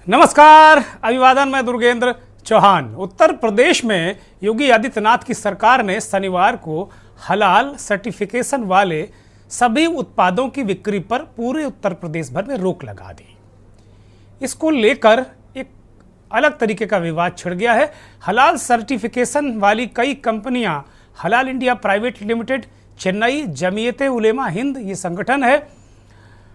नमस्कार, अभिवादन। मैं दुर्गेंद्र चौहान। उत्तर प्रदेश में योगी आदित्यनाथ की सरकार ने शनिवार को हलाल सर्टिफिकेशन वाले सभी उत्पादों की बिक्री पर पूरे उत्तर प्रदेश भर में रोक लगा दी। इसको लेकर एक अलग तरीके का विवाद छिड़ गया है। हलाल सर्टिफिकेशन वाली कई कंपनियां Halal India private limited, Chennai, Jamiat Ulema Hind ये संगठन है,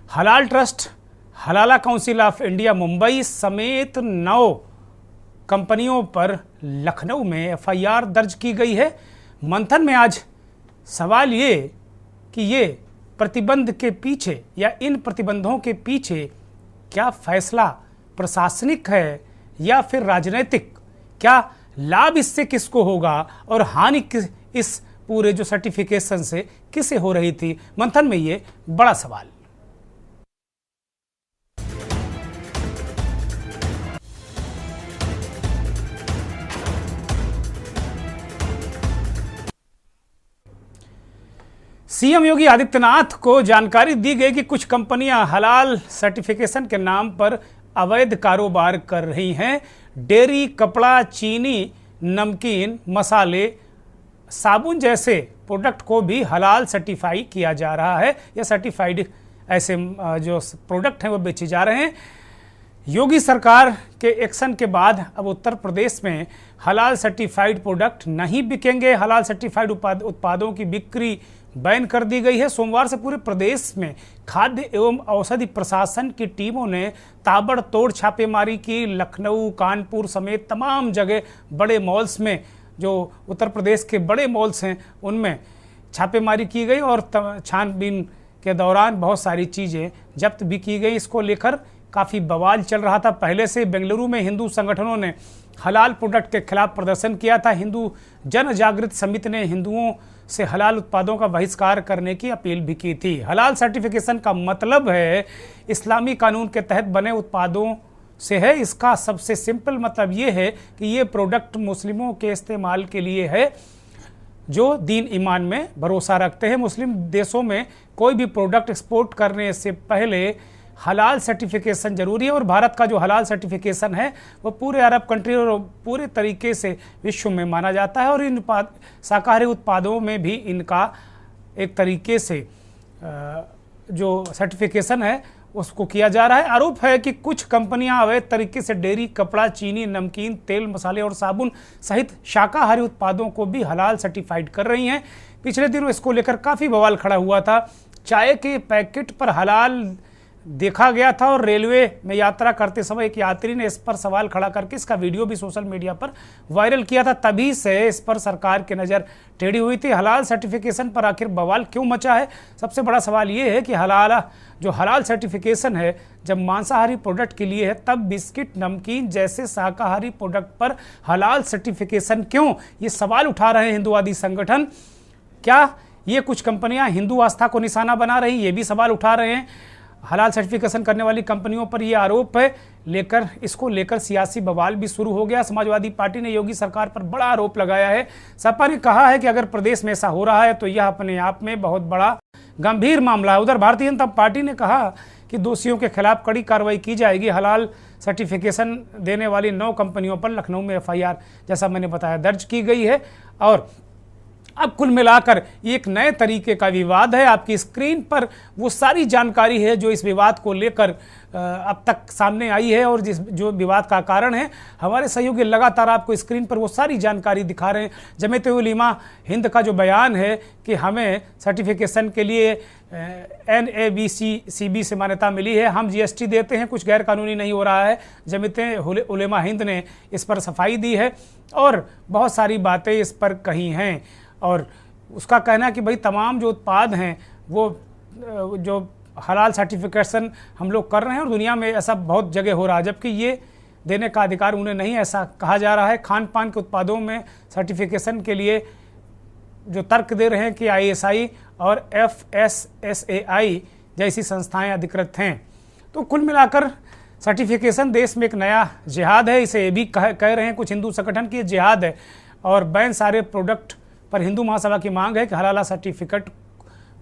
Halal trust, Halala council of India Mumbai समेत 9 कंपनियों पर लखनऊ में एफआईआर दर्ज की गई है। मंथन में आज सवाल ये कि ये प्रतिबंध के पीछे या इन प्रतिबंधों के पीछे क्या फैसला प्रशासनिक है या फिर राजनीतिक, क्या लाभ इससे किसको होगा और हानि इस पूरे जो सर्टिफिकेशन से किसे हो रही थी। मंथन में ये बड़ा सवाल। सीएम योगी आदित्यनाथ को जानकारी दी गई कि कुछ कंपनियां हलाल सर्टिफिकेशन के नाम पर अवैध कारोबार कर रही हैं। डेयरी, कपड़ा, चीनी, नमकीन, मसाले, साबुन जैसे प्रोडक्ट को भी हलाल सर्टिफाई किया जा रहा है या सर्टिफाइड ऐसे जो प्रोडक्ट हैं वो बेचे जा रहे हैं। योगी सरकार के एक्शन के बाद अब उत्तर प्रदेश में हलाल सर्टिफाइड प्रोडक्ट नहीं बिकेंगे। हलाल सर्टिफाइड उत्पादों की बिक्री बैन कर दी गई है। सोमवार से पूरे प्रदेश में खाद्य एवं औषधि प्रशासन की टीमों ने ताबड़तोड़ छापेमारी की। लखनऊ, कानपुर समेत तमाम जगह बड़े मॉल्स में, जो उत्तर प्रदेश के बड़े मॉल्स हैं उनमें छापेमारी की गई और छानबीन के दौरान बहुत सारी चीज़ें जब्त भी की गई। इसको लेकर काफ़ी बवाल चल रहा था। पहले से बेंगलुरु में हिंदू संगठनों ने हलाल प्रोडक्ट के खिलाफ प्रदर्शन किया था। हिंदू जन जागृत समिति ने हिंदुओं से हलाल उत्पादों का बहिष्कार करने की अपील भी की थी। हलाल सर्टिफिकेशन का मतलब है इस्लामी कानून के तहत बने उत्पादों से है। इसका सबसे सिंपल मतलब ये है कि ये प्रोडक्ट मुस्लिमों के इस्तेमाल के लिए है जो दीन ईमान में भरोसा रखते हैं। मुस्लिम देशों में कोई भी प्रोडक्ट एक्सपोर्ट करने से पहले हलाल सर्टिफिकेशन जरूरी है और भारत का जो हलाल सर्टिफिकेशन है वो पूरे अरब कंट्री और पूरे तरीके से विश्व में माना जाता है। और इन शाकाहारी उत्पादों में भी इनका एक तरीके से जो सर्टिफिकेशन है उसको किया जा रहा है। आरोप है कि कुछ कंपनियां अवैध तरीके से डेयरी, कपड़ा, चीनी, नमकीन, तेल, मसाले और साबुन सहित शाकाहारी उत्पादों को भी हलाल सर्टिफाइड कर रही हैं। पिछले दिनों इसको लेकर काफ़ी बवाल खड़ा हुआ था। चाय के पैकेट पर हलाल देखा गया था और रेलवे में यात्रा करते समय एक यात्री ने इस पर सवाल खड़ा करके इसका वीडियो भी सोशल मीडिया पर वायरल किया था। तभी से इस पर सरकार की नज़र टेढ़ी हुई थी। हलाल सर्टिफिकेशन पर आखिर बवाल क्यों मचा है? सबसे बड़ा सवाल ये है कि हलाल सर्टिफिकेशन है जब मांसाहारी प्रोडक्ट के लिए है, तब बिस्किट, नमकीन जैसे शाकाहारी प्रोडक्ट पर हलाल सर्टिफिकेशन क्यों? ये सवाल उठा रहे हैं हिंदुवादी संगठन। क्या ये कुछ कंपनियां हिंदू आस्था को निशाना बना रही, ये भी सवाल उठा रहे हैं। हलाल सर्टिफिकेशन करने वाली कंपनियों पर यह आरोप है इसको लेकर सियासी बवाल भी शुरू हो गया। समाजवादी पार्टी ने योगी सरकार पर बड़ा आरोप लगाया है। सपा ने कहा है कि अगर प्रदेश में ऐसा हो रहा है तो यह अपने आप में बहुत बड़ा गंभीर मामला है। उधर भारतीय जनता पार्टी ने कहा कि दोषियों के खिलाफ कड़ी कार्रवाई की जाएगी। हलाल सर्टिफिकेशन देने वाली 9 कंपनियों पर लखनऊ में एफआईआर, जैसा मैंने बताया, दर्ज की गई है। और अब कुल मिलाकर ये एक नए तरीके का विवाद है। आपकी स्क्रीन पर वो सारी जानकारी है जो इस विवाद को लेकर अब तक सामने आई है और जो विवाद का कारण है। हमारे सहयोगी लगातार आपको स्क्रीन पर वो सारी जानकारी दिखा रहे हैं। जमीयत उलेमा हिंद का जो बयान है कि हमें सर्टिफिकेशन के लिए NABCB से मान्यता मिली है, हम GST देते हैं, कुछ गैर कानूनी नहीं हो रहा है। जमीयत उलेमा हिंद ने इस पर सफाई दी है और बहुत सारी बातें इस पर कही हैं। और उसका कहना कि भाई तमाम जो उत्पाद हैं वो जो हलाल सर्टिफिकेशन हम लोग कर रहे हैं और दुनिया में ऐसा बहुत जगह हो रहा है, जबकि ये देने का अधिकार उन्हें नहीं, ऐसा कहा जा रहा है। खान पान के उत्पादों में सर्टिफिकेशन के लिए जो तर्क दे रहे हैं कि ISI और FSSAI जैसी संस्थाएं अधिकृत हैं। तो कुल मिलाकर सर्टिफिकेशन देश में एक नया जिहाद है। इसे ये भी कह रहे हैं कुछ हिंदू संगठन की जिहाद है और बैन सारे प्रोडक्ट पर हिंदू महासभा की मांग है कि हलाला सर्टिफिकेट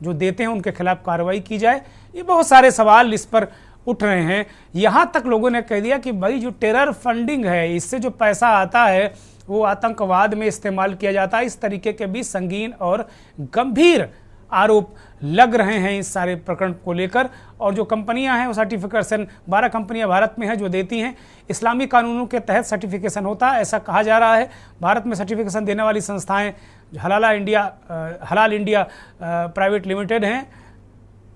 जो देते हैं उनके खिलाफ कार्रवाई की जाए। ये बहुत सारे सवाल इस पर उठ रहे हैं। यहाँ तक लोगों ने कह दिया कि भाई जो टेरर फंडिंग है, इससे जो पैसा आता है वो आतंकवाद में इस्तेमाल किया जाता है। इस तरीके के भी संगीन और गंभीर आरोप लग रहे हैं इस सारे प्रकरण को लेकर। और जो कंपनियां हैं वो सर्टिफिकेशन 12 कंपनियां भारत में हैं जो देती हैं, इस्लामी कानूनों के तहत सर्टिफिकेशन होता है ऐसा कहा जा रहा है। भारत में सर्टिफिकेशन देने वाली संस्थाएं हलाल इंडिया प्राइवेट लिमिटेड हैं।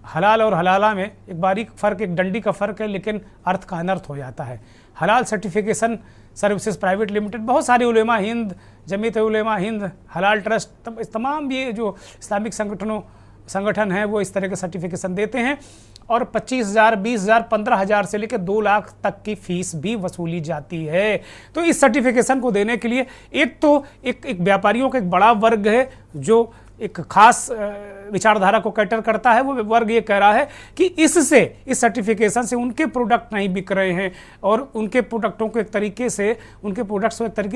हलाल और हलाला में एक बारीक फ़र्क, एक डंडी का फ़र्क है, लेकिन अर्थ का अनर्थ हो जाता है। हलाल सर्टिफिकेशन सर्विसेज प्राइवेट लिमिटेड, बहुत सारे उलेमा हिंद, जमीयत उलेमा हिंद, हलाल ट्रस्ट, तमाम ये जो इस्लामिक संगठन हैं वो इस तरह के सर्टिफिकेशन देते हैं। और 25,000, 20,000, 15,000 से लेकर 2 लाख तक की फीस भी वसूली जाती है। तो इस सर्टिफिकेशन को देने के लिए एक व्यापारियों का एक बड़ा वर्ग है जो एक खास विचारधारा को कैटर करता है। वो वर्ग ये कह रहा है कि इस सर्टिफिकेशन से उनके प्रोडक्ट नहीं बिक रहे हैं और उनके प्रोडक्टों को एक तरीके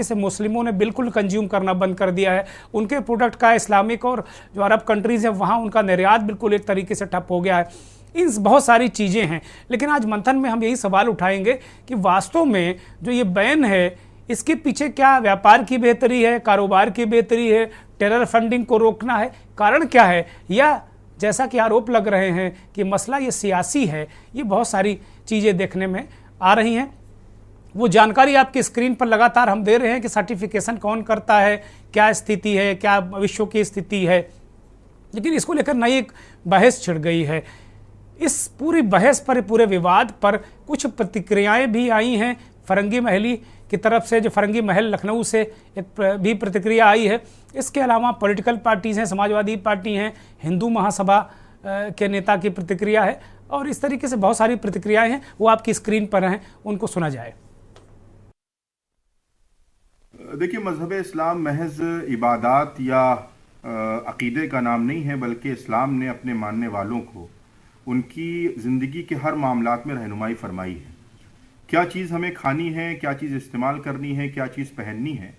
से मुस्लिमों ने बिल्कुल कंज्यूम करना बंद कर दिया है। उनके प्रोडक्ट का इस्लामिक और जो अरब कंट्रीज़ है वहाँ उनका निर्यात बिल्कुल एक तरीके से ठप हो गया है। इन बहुत सारी चीज़ें हैं, लेकिन आज मंथन में हम यही सवाल उठाएंगे कि वास्तव में जो ये बैन है इसके पीछे क्या व्यापार की बेहतरी है, कारोबार की बेहतरी है, टेरर फंडिंग को रोकना है, कारण क्या है, या जैसा कि आरोप लग रहे हैं कि मसला ये सियासी है। ये बहुत सारी चीज़ें देखने में आ रही हैं। वो जानकारी आपकी स्क्रीन पर लगातार हम दे रहे हैं कि सर्टिफिकेशन कौन करता है, क्या स्थिति है, क्या विश्व की स्थिति है, लेकिन इसको लेकर नई एक बहस छिड़ गई है। इस पूरी बहस पर, पूरे विवाद पर कुछ प्रतिक्रियाएं भी आई हैं फरंगी महली की तरफ से। जो फरंगी महल लखनऊ से एक भी प्रतिक्रिया आई है। इसके अलावा पॉलिटिकल पार्टीज़ हैं, समाजवादी पार्टी हैं, हिंदू महासभा के नेता की प्रतिक्रिया है और इस तरीके से बहुत सारी प्रतिक्रियाएं हैं, वो आपकी स्क्रीन पर हैं, उनको सुना जाए। देखिए, मजहब इस्लाम महज इबादत या अकीदे का नाम नहीं है, बल्कि इस्लाम ने अपने मानने वालों को उनकी ज़िंदगी के हर मामलात में रहनुमाई फरमाई है। क्या चीज़ हमें खानी है, क्या चीज़ इस्तेमाल करनी है, क्या चीज़ पहननी है,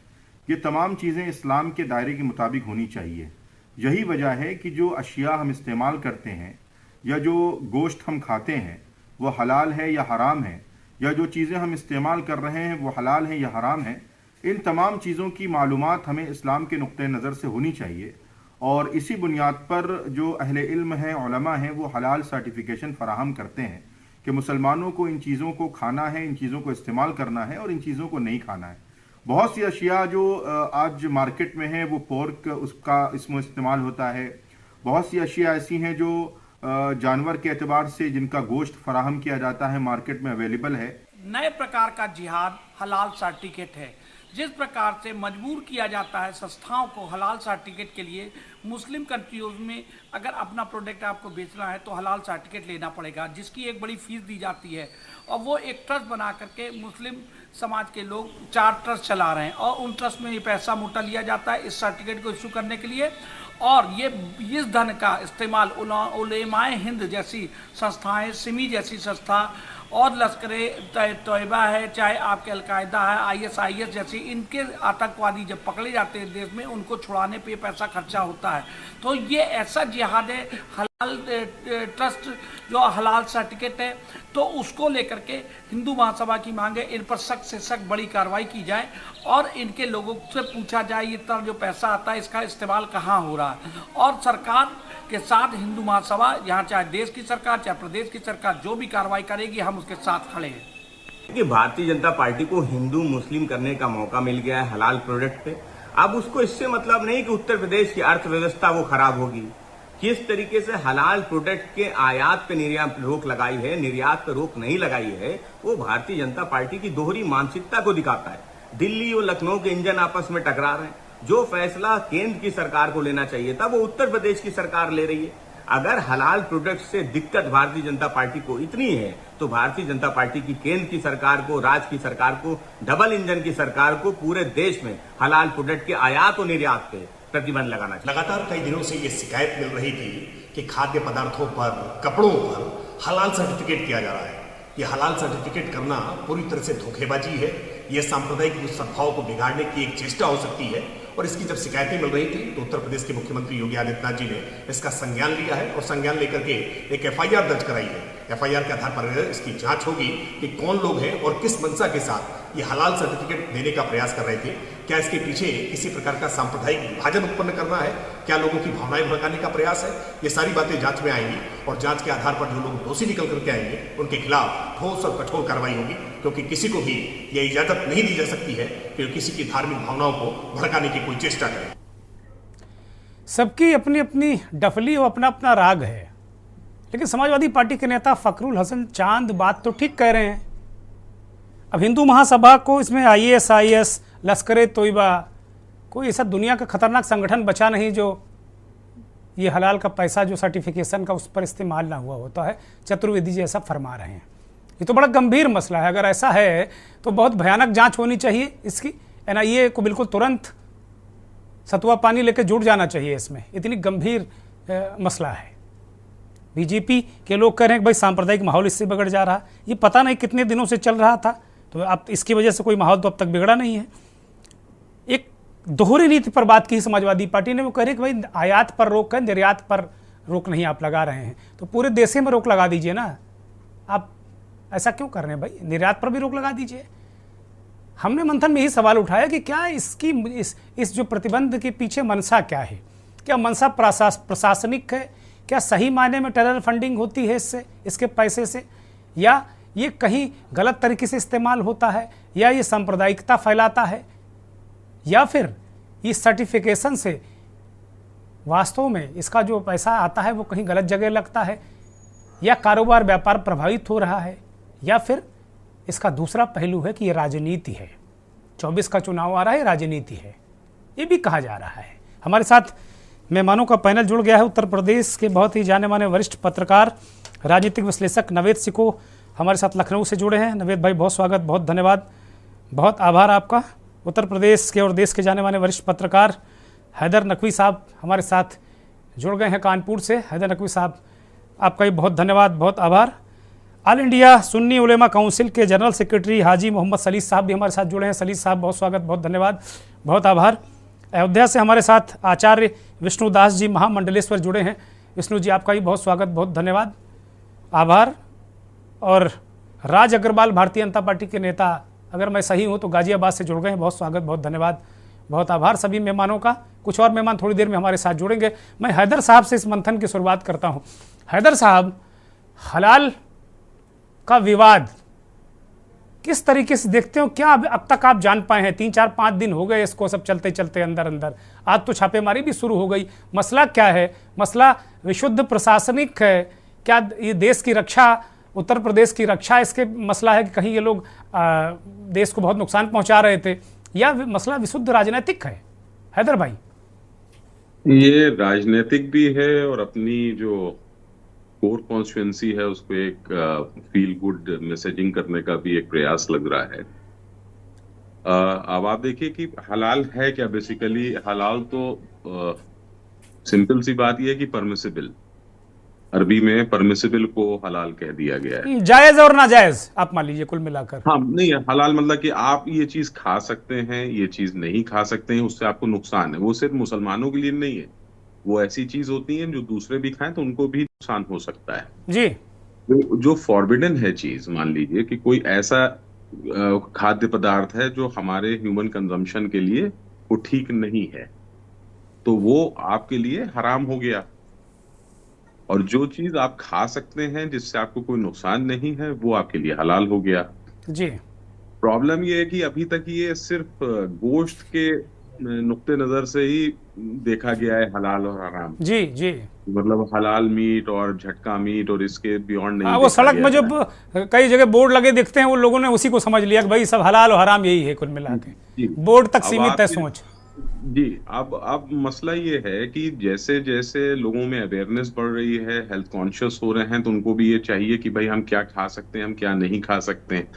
ये तमाम चीज़ें इस्लाम के दायरे के मुताबिक होनी चाहिए। यही वजह है कि जो अशिया हम इस्तेमाल करते हैं या जो गोश्त हम खाते हैं वो हलाल है या हराम है, या जो चीज़ें हम इस्तेमाल कर रहे हैं वो हलाल है या हराम है, इन तमाम चीज़ों की मालूमात हमें इस्लाम के नुक्ते नज़र से होनी चाहिए। और इसी बुनियाद पर जो अहले इल्म हैं, उलमा हैं, वो हलाल सर्टिफिकेशन फराहम करते हैं कि मुसलमानों को इन चीज़ों को खाना है, इन चीज़ों को इस्तेमाल करना है और इन चीज़ों को नहीं खाना है। बहुत सी अशिया जो आज मार्केट में है वो पोर्क उसका इसमें इस्तेमाल होता है। बहुत सी अशिया ऐसी हैं जो जानवर के एतबार से जिनका गोश्त फराहम किया जाता है, मार्केट में अवेलेबल है। नए प्रकार का जिहाद हलाल सर्टिफिकेट है। जिस प्रकार से मजबूर किया जाता है संस्थाओं को हलाल सर्टिफिकेट के लिए, मुस्लिम कंट्रीज में अगर अपना प्रोडक्ट आपको बेचना है तो हलाल सर्टिफिकेट लेना पड़ेगा, जिसकी एक बड़ी फीस दी जाती है। और वो एक ट्रस्ट बना करके मुस्लिम समाज के लोग 4 ट्रस्ट चला रहे हैं और उन ट्रस्ट में ये पैसा मोटा लिया जाता है इस सर्टिफिकेट को इशू करने के लिए। और ये इस धन का इस्तेमाल उलेमाए हिंद जैसी संस्थाएं, सिमी जैसी संस्था और लश्कर-ए-तोयबा है, चाहे आपके अलकायदा है, ISIS जैसी, इनके आतंकवादी जब पकड़े जाते हैं देश में, उनको छुड़ाने पे पैसा खर्चा होता है। तो ये ऐसा जिहाद है। हलाल ट्रस्ट जो हलाल सर्टिफिकेट है तो उसको लेकर के हिंदू महासभा की मांग है इन पर सख्त से सख्त बड़ी कार्रवाई की जाए और इनके लोगों से पूछा जाए ये तरह जो पैसा आता है इसका इस्तेमाल कहाँ हो रहा है। और सरकार के साथ हिंदू महासभा, यहाँ चाहे देश की सरकार चाहे प्रदेश की सरकार जो भी कार्रवाई करेगी हम उसके साथ खड़े हैं। कि भारतीय जनता पार्टी को हिंदू मुस्लिम करने का मौका मिल गया है हलाल प्रोडक्ट पे। अब उसको इससे मतलब नहीं कि उत्तर प्रदेश की अर्थव्यवस्था वो खराब होगी। किस तरीके से हलाल प्रोडक्ट के आयात पे निर्यात रोक लगाई है, निर्यात पे रोक नहीं लगाई है, वो भारतीय जनता पार्टी की दोहरी मानसिकता को दिखाता है। दिल्ली और लखनऊ के इंजन आपस में टकरा रहे हैं। जो फैसला केंद्र की सरकार को लेना चाहिए था वो उत्तर प्रदेश की सरकार ले रही है। अगर हलाल प्रोडक्ट से दिक्कत भारतीय जनता पार्टी को इतनी है तो भारतीय जनता पार्टी की केंद्र की सरकार को, राज्य की सरकार को, डबल इंजन की सरकार को पूरे देश में हलाल प्रोडक्ट के आयात और निर्यात पे प्रतिबंध लगाना चाहिए। लगातार कई दिनों से ये शिकायत मिल रही थी कि खाद्य पदार्थों पर, कपड़ों पर हलाल सर्टिफिकेट किया जा रहा है। ये हलाल सर्टिफिकेट करना पूरी तरह से धोखेबाजी है। ये सांप्रदायिक सद्भाव को बिगाड़ने की एक चेष्टा हो सकती है और इसकी जब शिकायतें मिल रही थी तो उत्तर प्रदेश के मुख्यमंत्री योगी आदित्यनाथ जी ने इसका संज्ञान लिया है और संज्ञान लेकर के एक एफआईआर दर्ज कराई है। एफआईआर के आधार पर इसकी जांच होगी कि कौन लोग हैं और किस मंशा के साथ ये हलाल सर्टिफिकेट देने का प्रयास कर रहे थे। क्या इसके पीछे किसी प्रकार का सांप्रदायिक विभाजन उत्पन्न करना है, क्या लोगों की भावनाएं भड़काने का प्रयास है, ये सारी बातें जांच में आएंगी और जांच के आधार पर जो लोग दोषी निकल करके आएंगे उनके खिलाफ ठोस और कठोर कार्रवाई होगी, क्योंकि किसी को भी यह इजाजत नहीं दी जा सकती है कि किसी की धार्मिक भावनाओं को भड़काने की कोई चेष्टा करे। सबकी अपनी अपनी डफली और अपना अपना राग है, लेकिन समाजवादी पार्टी के नेता फखरुल हसन चांद बात तो ठीक कह रहे हैं। अब हिंदू महासभा को इसमें ISIS, लश्कर तोयबा, कोई ऐसा दुनिया का खतरनाक संगठन बचा नहीं जो ये हलाल का पैसा जो सर्टिफिकेशन का उस पर इस्तेमाल ना हुआ होता है। चतुर्वेदी जी ऐसा फरमा रहे हैं। ये तो बड़ा गंभीर मसला है। अगर ऐसा है तो बहुत भयानक जांच होनी चाहिए इसकी। NIA को बिल्कुल तुरंत सतुआ पानी लेकर जुट जाना चाहिए इसमें, इतनी गंभीर मसला है। बीजेपी के लोग कह रहे हैं कि भाई सांप्रदायिक माहौल इससे बिगड़ जा रहा। ये पता नहीं कितने दिनों से चल रहा था, तो अब इसकी वजह से कोई माहौल तो अब तक बिगड़ा नहीं है। एक दोहरी नीति पर बात की समाजवादी पार्टी ने, वो कह रही कि भाई आयात पर रोक है, निर्यात पर रोक नहीं आप लगा रहे हैं, तो पूरे देश में रोक लगा दीजिए ना। आप ऐसा क्यों कर रहे हैं भाई, निर्यात पर भी रोक लगा दीजिए। हमने मंथन में यही सवाल उठाया कि क्या इसकी इस जो प्रतिबंध के पीछे मंशा क्या है। क्या मंशा प्रशासनिक है, क्या सही मायने में टेरर फंडिंग होती है इससे, इसके पैसे से, या ये कहीं गलत तरीके से इस्तेमाल होता है, या ये सांप्रदायिकता फैलाता है, या फिर इस सर्टिफिकेशन से वास्तव में इसका जो पैसा आता है वो कहीं गलत जगह लगता है, या कारोबार व्यापार प्रभावित हो रहा है, या फिर इसका दूसरा पहलू है कि ये राजनीति है। 24 का चुनाव आ रहा है, राजनीति है, ये भी कहा जा रहा है। हमारे साथ मेहमानों का पैनल जुड़ गया है। उत्तर प्रदेश के बहुत ही जाने माने वरिष्ठ पत्रकार, राजनीतिक विश्लेषक नवेद सिको हमारे साथ लखनऊ से जुड़े हैं। नवेद भाई बहुत स्वागत, बहुत धन्यवाद, बहुत आभार आपका। उत्तर प्रदेश के और देश के जाने माने वरिष्ठ पत्रकार हैदर नकवी साहब हमारे साथ जुड़ गए हैं कानपुर से। हैदर नकवी साहब आपका भी बहुत धन्यवाद, बहुत आभार। ऑल इंडिया सुन्नी उलेमा काउंसिल के जनरल सेक्रेटरी हाजी मोहम्मद सलीद साहब भी हमारे साथ जुड़े हैं। सलीद साहब बहुत स्वागत, बहुत धन्यवाद, बहुत आभार। अयोध्या से हमारे साथ आचार्य विष्णुदास जी महामंडलेश्वर जुड़े हैं। विष्णु जी आपका भी बहुत स्वागत, बहुत धन्यवाद, आभार। और राज अग्रवाल भारतीय जनता पार्टी के नेता, अगर मैं सही हूं तो गाजियाबाद से जुड़ गए हैं। बहुत स्वागत, बहुत धन्यवाद, बहुत आभार सभी मेहमानों का। कुछ और मेहमान थोड़ी देर में हमारे साथ जुड़ेंगे। मैं हैदर साहब से इस मंथन की शुरुआत करता हूं। हैदर साहब, हलाल का विवाद किस तरीके से देखते हो, क्या अब तक आप जान पाए हैं? 3-4-5 दिन हो गए इसको सब चलते चलते अंदर अंदर, आज तो छापेमारी भी शुरू हो गई। मसला क्या है? मसला विशुद्ध प्रशासनिक है? क्या ये देश की रक्षा, उत्तर प्रदेश की रक्षा इसके मसला है कि कहीं ये लोग देश को बहुत नुकसान पहुंचा रहे थे, या मसला विशुद्ध राजनीतिक है? हैदर भाई, ये राजनीतिक भी है और अपनी जो कोर कॉन्स्टिट्यूएंसी है उसको एक फील गुड मैसेजिंग करने का भी एक प्रयास लग रहा है। अब आप देखिए कि हलाल है क्या। बेसिकली हलाल तो सिंपल सी बात यह है कि परमिसिबल, अरबी में परमिसिबल को हलाल कह दिया गया है। जायज और नाजायज आप मान लीजिए कुल मिलाकर। हाँ, नहीं, हलाल मतलब कि आप ये चीज खा सकते हैं, ये चीज नहीं खा सकते हैं, उससे आपको नुकसान है। वो सिर्फ मुसलमानों के लिए नहीं है, वो ऐसी चीज होती है जो दूसरे भी खाएं तो उनको भी नुकसान हो सकता है जी। जो फॉरबिडन है चीज, मान लीजिए कि कोई ऐसा खाद्य पदार्थ है जो हमारे ह्यूमन कंजम्पशन के लिए वो ठीक नहीं है, तो वो आपके लिए हराम हो गया। और जो चीज आप खा सकते हैं जिससे आपको कोई नुकसान नहीं है, वो आपके लिए हलाल हो गया जी। प्रॉब्लम ये है कि अभी तक ये सिर्फ गोश्त के नुक्ते नजर से ही देखा गया है हलाल और हराम। जी जी, मतलब हलाल मीट और झटका मीट और इसके बियॉन्ड नहीं। वो सड़क में जब कई जगह बोर्ड लगे दिखते हैं, वो लोगों ने उसी को समझ लिया कि भाई सब हलाल और हराम यही है कुल मिला के। बोर्ड तक सीमित है सोच जी। अब मसला ये है कि जैसे जैसे लोगों में अवेयरनेस बढ़ रही है, हेल्थ कॉन्शियस हो रहे हैं, तो उनको भी ये चाहिए कि भाई हम क्या खा सकते हैं, हम क्या नहीं खा सकते हैं।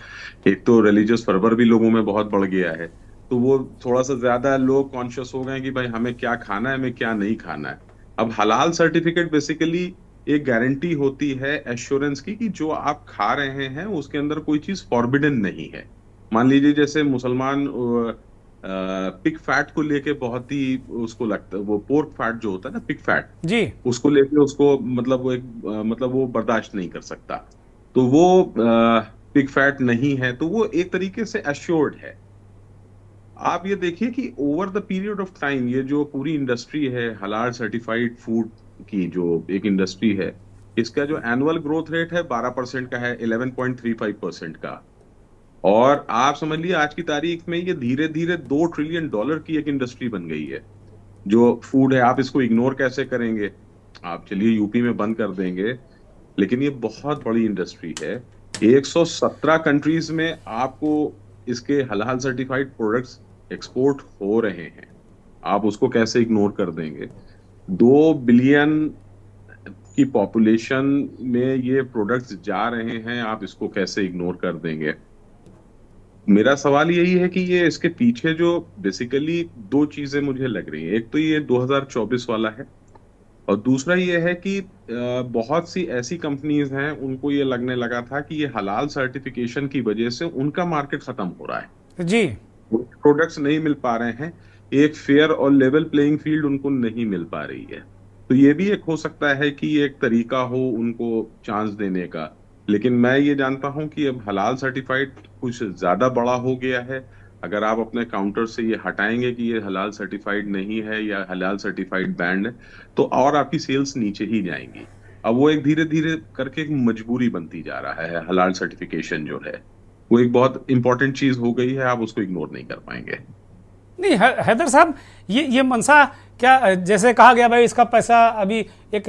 एक तो रिलीजियस फर्वर भी लोगों में बहुत बढ़ गया है, तो वो थोड़ा सा ज्यादा लोग कॉन्शियस हो गए कि भाई हमें क्या खाना है, हमें क्या नहीं खाना है। अब हलाल सर्टिफिकेट बेसिकली एक गारंटी होती है एश्योरेंस की कि जो आप खा रहे हैं उसके अंदर कोई चीज फॉरबिडन नहीं है। मान लीजिए जैसे मुसलमान पिग फैट को लेके बहुत ही उसको लगता है, वो पोर्क फैट जो होता है ना, पिग फैट, जी उसको लेके उसको मतलब वो एक मतलब वो बर्दाश्त नहीं कर सकता। तो वो पिग फैट नहीं है, तो वो एक तरीके से एश्योर्ड है। आप ये देखिए कि over the period of time ये जो पूरी इंडस्ट्री है हलाल सर्टिफाइड फूड की, जो एक इंडस्ट्री है, इसका जो एनुअल ग्रोथ रेट है 12% का है, 11.35% का। और आप समझ लीजिए आज की तारीख में ये धीरे धीरे $2 ट्रिलियन की एक इंडस्ट्री बन गई है जो फूड है। आप इसको इग्नोर कैसे करेंगे? आप चलिए यूपी में बंद कर देंगे, लेकिन ये बहुत बड़ी इंडस्ट्री है। 117 कंट्रीज में आपको इसके हलाल सर्टिफाइड प्रोडक्ट्स एक्सपोर्ट हो रहे हैं, आप उसको कैसे इग्नोर कर देंगे? 2 बिलियन की पॉपुलेशन में ये प्रोडक्ट्स जा रहे हैं, आप इसको कैसे इग्नोर कर देंगे? मेरा सवाल यही है कि ये इसके पीछे जो बेसिकली 2 चीजें मुझे लग रही हैं, एक तो ये 2024 वाला है, और दूसरा ये है कि बहुत सी ऐसी कंपनीज हैं उनको ये लगने लगा था कि ये हलाल सर्टिफिकेशन की वजह से उनका मार्केट खत्म हो रहा है, जी प्रोडक्ट्स नहीं मिल पा रहे हैं, एक फेयर और लेवल प्लेइंग फील्ड उनको नहीं मिल पा रही है। तो ये भी एक हो सकता है कि एक तरीका हो उनको चांस देने का। लेकिन मैं ये जानता हूं कि अब हलाल सर्टिफाइड कुछ ज्यादा बड़ा हो गया है। अगर आप अपने काउंटर से ये हटाएंगे कि ये हलाल सर्टिफाइड नहीं है या हलाल सर्टिफाइड बैंड है, तो और आपकी सेल्स नीचे ही जाएंगी। अब वो एक धीरे धीरे करके एक मजबूरी बनती जा रहा है। हलाल सर्टिफिकेशन जो है वो एक बहुत इंपॉर्टेंट चीज हो गई है, आप उसको इग्नोर नहीं कर पाएंगे। नहीं हैदर साहब, ये मनसा क्या, जैसे कहा गया भाई इसका पैसा, अभी एक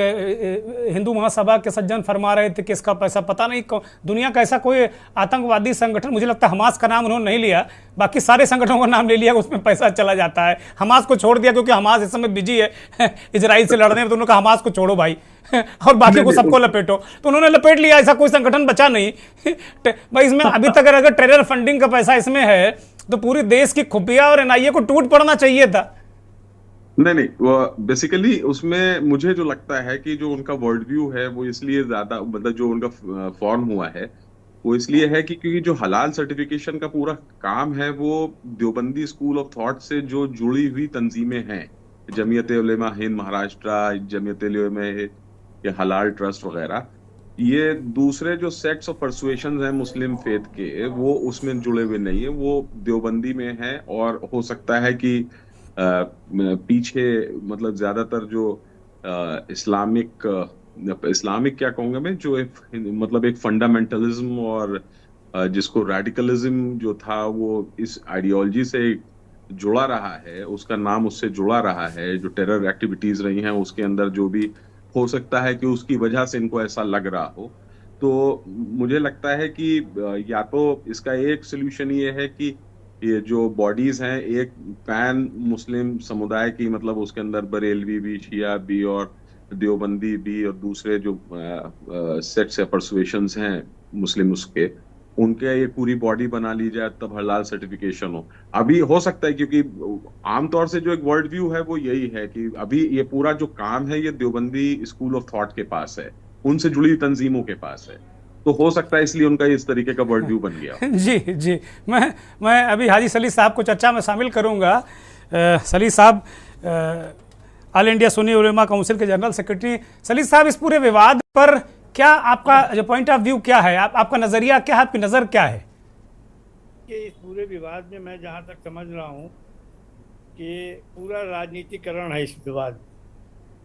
हिंदू महासभा के सज्जन फरमा रहे थे कि इसका पैसा पता नहीं दुनिया का ऐसा कोई आतंकवादी संगठन, मुझे लगता है हमास का नाम उन्होंने नहीं लिया, बाकी सारे संगठनों का नाम ले लिया, उसमें पैसा चला जाता है। हमास को छोड़ दिया क्योंकि हमास इस समय बिजी है इजराइल से लड़ने में, तो उन्होंने कहा हमास को छोड़ो भाई और बाकी को सबको लपेटो, तो उन्होंने लपेट लिया। ऐसा कोई संगठन बचा नहीं भाई इसमें अभी तक। अगर टेरर फंडिंग का पैसा इसमें है तो पूरी देश की खुफिया और एनआईए को टूट पड़ना चाहिए था। नहीं, वो बेसिकली उसमें मुझे जो लगता है कि जो उनका वर्ल्ड व्यू है वो इसलिए ज्यादा, मतलब जो उनका फॉर्म हुआ है वो इसलिए है कि क्योंकि जो हलाल सर्टिफिकेशन का पूरा काम है वो देवबंदी स्कूल ऑफ थॉट से जो जुड़ी हुई तंजीमें हैं, जमीयत उलेमा हिंद महाराष्ट्र, जमीयत उलेमा या हलाल ट्रस्ट वगैरह, ये दूसरे जो सेक्ट्स ऑफ परसुएशन हैं मुस्लिम फेथ के, वो उसमें जुड़े हुए नहीं है, वो देवबंदी में है। और हो सकता है कि पीछे मतलब ज्यादातर जो इस्लामिक क्या कहूंगा मैं, जो मतलब एक फंडामेंटलिज्म और जिसको रेडिकलिज्म जो था वो इस आइडियोलॉजी से जुड़ा रहा है, उसका नाम उससे जुड़ा रहा है, जो टेरर एक्टिविटीज रही हैं उसके अंदर जो भी हो सकता है कि उसकी वजह से इनको ऐसा लग रहा हो। तो मुझे लगता है कि या तो इसका एक सोल्यूशन ये है कि ये जो बॉडीज हैं एक पैन मुस्लिम समुदाय की, मतलब उसके अंदर बरेलवी भी, शिया भी और देवबंदी भी और दूसरे जो सेक्ट्स या परसुएशंस हैं मुस्लिम उसके, उनके ये पूरी बॉडी बना ली जाए, तब हलाल सर्टिफिकेशन हो। अभी हो सकता है क्योंकि आमतौर से जो एक वर्ल्ड व्यू है वो यही है कि अभी ये पूरा जो काम है ये देवबंदी स्कूल ऑफ थॉट के पास है, उनसे जुड़ी तंजीमों के पास है, तो हो सकता है इसलिए उनका इस तरीके का वर्ल्ड व्यू बन गया। जी मैं अभी हाजी सलीह साहब को चर्चा में शामिल करूंगा। सलीह साहब ऑल इंडिया सुन्नी उलेमा काउंसिल के जनरल सेक्रेटरी। सलीह साहब, इस पूरे विवाद पर क्या आपका जो पॉइंट ऑफ व्यू क्या है, आपका नजरिया क्या है, आपकी नजर क्या है? कि इस पूरे विवाद में मैं जहां तक समझ रहा हूं कि पूरा राजनीतिकरण है इस विवाद।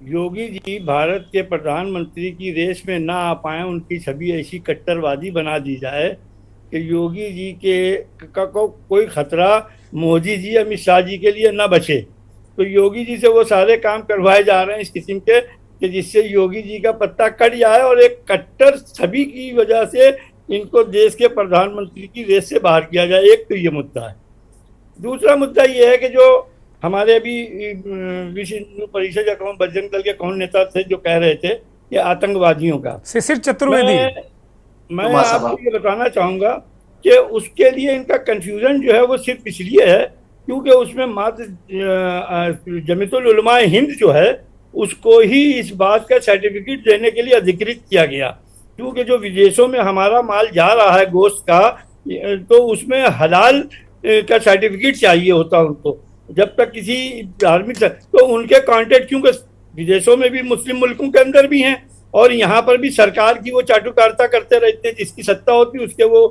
योगी जी भारत के प्रधानमंत्री की रेस में ना आ पाए, उनकी छवि ऐसी कट्टरवादी बना दी जाए कि योगी जी का कोई खतरा मोदी जी अमित शाह जी के लिए ना बचे। तो योगी जी से वो सारे काम करवाए जा रहे हैं इस किस्म के कि जिससे योगी जी का पत्ता कट जाए और एक कट्टर छवि की वजह से इनको देश के प्रधानमंत्री की रेस से बाहर किया जाए। एक तो ये मुद्दा है। दूसरा मुद्दा ये है कि जो हमारे अभी विश्व हिंदू परिषद या कौन बजरंग दल के कौन नेता थे जो कह रहे थे कि आतंकवादियों का, शिशिर चतुर्वेदी, मैं आपको ये बताना चाहूँगा कि उसके लिए इनका कंफ्यूजन जो है वो सिर्फ इसलिए है क्योंकि उसमें मात्र जमीयतुल उलमा हिंद जो है उसको ही इस बात का सर्टिफिकेट देने के लिए अधिकृत किया गया, क्योंकि जो विदेशों में हमारा माल जा रहा है गोश्त का, तो उसमें हलाल का सर्टिफिकेट चाहिए होता उनको, जब तक किसी धार्मिक तो उनके कॉन्टेक्ट, क्योंकि विदेशों में भी मुस्लिम मुल्कों के अंदर भी हैं और यहाँ पर भी सरकार की वो चाटुकारिता करते रहते हैं, जिसकी सत्ता होती है उसके वो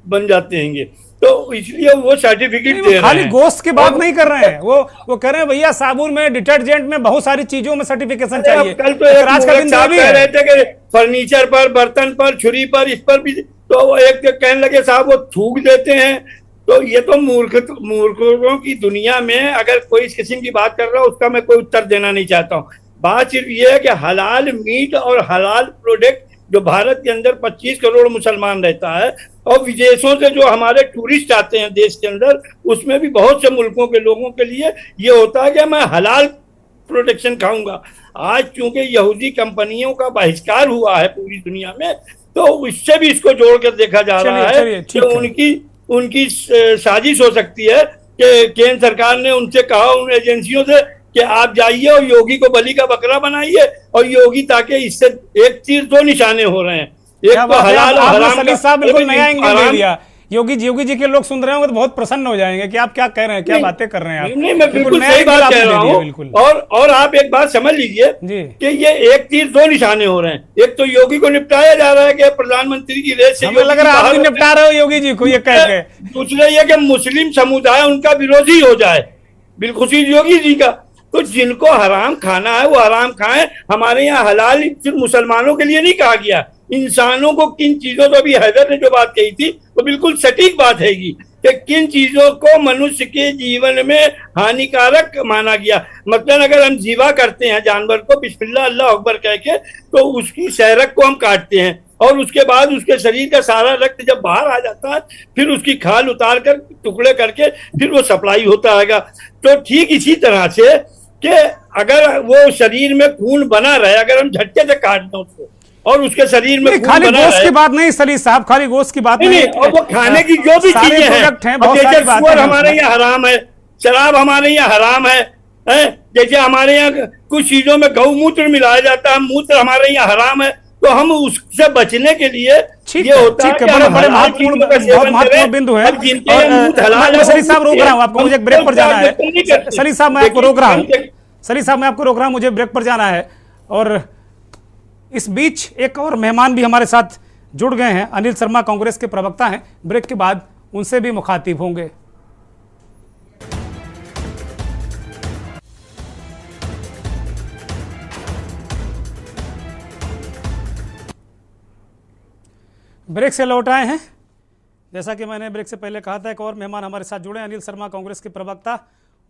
बन जाते हैं, तो इसलिए वो सर्टिफिकेट दे रहे हैं। खाली गोश्त की बात नहीं कर रहे हैं, वो कह रहे हैं भैया साबुन में, डिटर्जेंट में, बहुत सारी चीजों में सर्टिफिकेशन चाहिए। कल तो आज का दिन कह रहे थे कि फर्नीचर पर, बर्तन पर, छुरी पर, इस पर भी, तो एक कहने लगे साहब वो थूक देते हैं। तो ये तो मूर्खों की दुनिया में अगर कोई इस किस्म की बात कर रहा है उसका मैं कोई उत्तर देना नहीं चाहता हूँ। बात सिर्फ ये है कि हलाल मीट और हलाल प्रोडक्ट, जो भारत के अंदर 25 करोड़ मुसलमान रहता है और विदेशों से जो हमारे टूरिस्ट आते हैं देश के अंदर, उसमें भी बहुत से मुल्कों के लोगों के लिए ये होता है कि मैं हलाल प्रोडक्शन खाऊंगा। आज चूंकि यहूदी कंपनियों का बहिष्कार हुआ है पूरी दुनिया में, तो इससे भी इसको जोड़कर देखा जा रहा है कि उनकी साजिश हो सकती है कि केंद्र सरकार ने उनसे कहा, उन एजेंसियों से, कि आप जाइए और योगी को बली का बकरा बनाइए, और योगी ताकि इससे एक तीर दो निशाने हो रहे हैं, एक तो हलाल और हराम का। साहब बिल्कुल नया एंगल दे दिया। योगी जी के लोग सुन रहे होंगे तो बहुत प्रसन्न हो जाएंगे कि आप क्या कह रहे हैं, क्या बातें कर रहे हैं आप। नहीं, मैं बिल्कुल सही बात कह रहा हूँ। और आप एक बात समझ लीजिए कि ये एक तीर दो निशाने हो रहे हैं। एक तो योगी को निपटाया जा रहा है कि प्रधानमंत्री की रेस से, हमें लग रहा है आप निपटा रहे हो योगी जी को ये कह के। दूसरा ये कि मुस्लिम समुदाय उनका विरोधी हो जाए, बिलखुसूस योगी जी का। तो जिनको हराम खाना है वो हराम खाएं। हमारे यहाँ हलाल सिर्फ मुसलमानों के लिए नहीं कहा गया, इंसानों को किन चीजों को, भी हैदर ने जो बात कही थी वो बिल्कुल सटीक बात है कि किन चीजों को मनुष्य के जीवन में हानिकारक माना गया। मतलब अगर हम जीवा करते हैं जानवर को बिस्मिल्लाह अल्लाह अकबर कह के, तो उसकी सहरक को हम काटते हैं और उसके बाद उसके शरीर का सारा रक्त जब बाहर आ जाता है, फिर उसकी खाल उतार कर टुकड़े करके फिर वो सप्लाई होता है। तो ठीक इसी तरह से कि अगर वो शरीर में खून बना रहे, अगर हम झटके से काट दें उसको और उसके शरीर में खाली गोश्त की बात नहीं सली साहब, खाली गोश्त की बात नहीं, और वो खाने की जो भी चीजें हैं, जैसे सुअर हमारे यहाँ हराम है, शराब हमारे यहाँ हराम है, जैसे हमारे यहाँ कुछ चीजों में गौमूत्र मिलाया जाता है, मूत्र हमारे यहाँ हराम है, तो हम उससे बचने के लिए ये होता है कि बड़े महत्वपूर्ण बिंदु है। सली साहब रोक रहा हूँ आपको, मुझे ब्रेक पर जाना है। सली साहब मैं आपको रोक रहा हूँ, मुझे ब्रेक पर जाना है। और इस बीच एक और मेहमान भी हमारे साथ जुड़ गए हैं, अनिल शर्मा कांग्रेस के प्रवक्ता हैं। ब्रेक के बाद उनसे भी मुखातिब होंगे। ब्रेक से लौट आए हैं। जैसा कि मैंने ब्रेक से पहले कहा था, एक और मेहमान हमारे साथ जुड़े, अनिल शर्मा कांग्रेस के प्रवक्ता।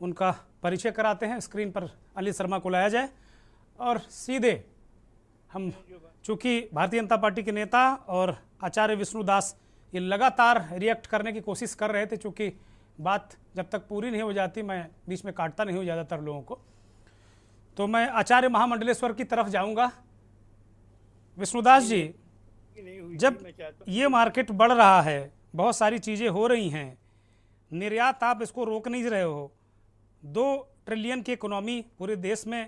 उनका परिचय कराते हैं। स्क्रीन पर अनिल शर्मा को लाया जाए और सीधे हम, चूंकि भारतीय जनता पार्टी के नेता और आचार्य विष्णुदास ये लगातार रिएक्ट करने की कोशिश कर रहे थे, चूंकि बात जब तक पूरी नहीं हो जाती मैं बीच में काटता नहीं हूँ ज़्यादातर लोगों को, तो मैं आचार्य महामंडलेश्वर की तरफ जाऊँगा। विष्णुदास जी, जब ये मार्केट बढ़ रहा है, बहुत सारी चीज़ें हो रही हैं, निर्यात आप इसको रोक नहीं रहे हो, 2 ट्रिलियन की इकोनॉमी पूरे देश में,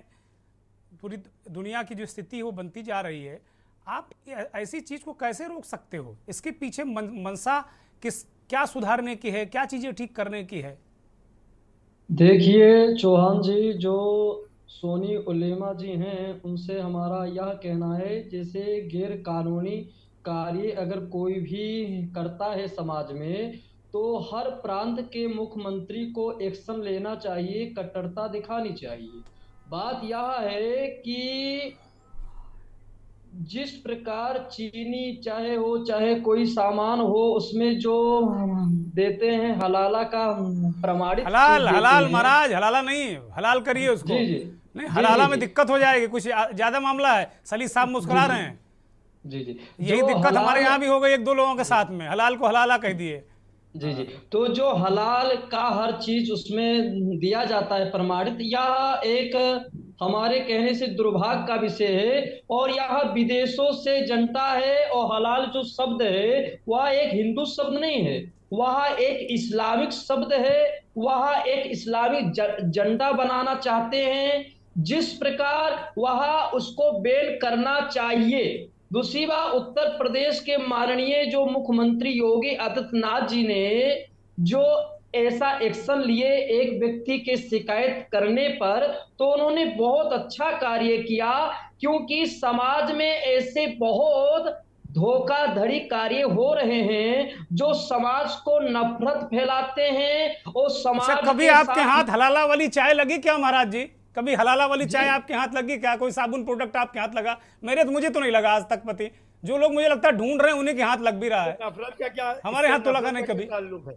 पूरी दुनिया की जो स्थिति है वो बनती जा रही है, आप ऐसी चीज़ को कैसे रोक सकते हो? इसके पीछे मंशा क्या सुधारने की है, क्या चीज़ें ठीक करने की है? देखिए चौहान जी, जो सोनी उलेमा जी हैं उनसे हमारा यह कहना है, जैसे गैर कानूनी कार्य अगर कोई भी करता है समाज में, तो हर प्रांत के मुख्यमंत्री को एक्शन लेना चाहिए, कट्टरता दिखानी चाहिए। बात यह है कि जिस प्रकार चीनी चाहे हो चाहे कोई सामान हो, उसमें जो देते हैं हलाला का प्रमाणित, हलाल महाराज, हलाला नहीं, हलाल करिए उसको। जी जी नहीं, हलाला में दिक्कत हो जाएगी, कुछ ज्यादा मामला है। सली साहब मुस्कुरा रहे हैं। जी जी, यही दिक्कत हमारे यहाँ भी हो गई 1-2 लोगों के साथ में, हलाल को हलाला कह दिए। जी जी, तो जो हलाल का हर चीज उसमें दिया जाता है प्रमाणित, यह एक हमारे कहने से दुर्भाग्य का विषय है। और यह विदेशों से जनता है, और हलाल जो शब्द है वह एक हिंदू शब्द नहीं है, वह एक इस्लामिक शब्द है। वह एक इस्लामिक झंडा बनाना चाहते हैं, जिस प्रकार वह उसको बैन करना चाहिए। दूसरी बात, उत्तर प्रदेश के माननीय जो मुख्यमंत्री योगी आदित्यनाथ जी ने जो ऐसा एक्शन लिए एक व्यक्ति के शिकायत करने पर, तो उन्होंने बहुत अच्छा कार्य किया, क्योंकि समाज में ऐसे बहुत धोखाधड़ी कार्य हो रहे हैं जो समाज को नफरत फैलाते हैं और अच्छा, समाज कभी के आपके साथ। हाथ हलाला वाली चाय लगी क्या महाराज जी? कभी हलाला वाली चाय आपके हाथ लगी क्या? कोई साबुन प्रोडक्ट आपके हाथ लगा? मुझे तो नहीं लगा आज तक पति। जो लोग मुझे लगता है ढूंढ रहे हैं उन्हीं के हाथ लग भी रहा है। नफरत का क्या, हमारे हाथ तो लगा नहीं नफरत का कभी। क्या ताल्लुक है?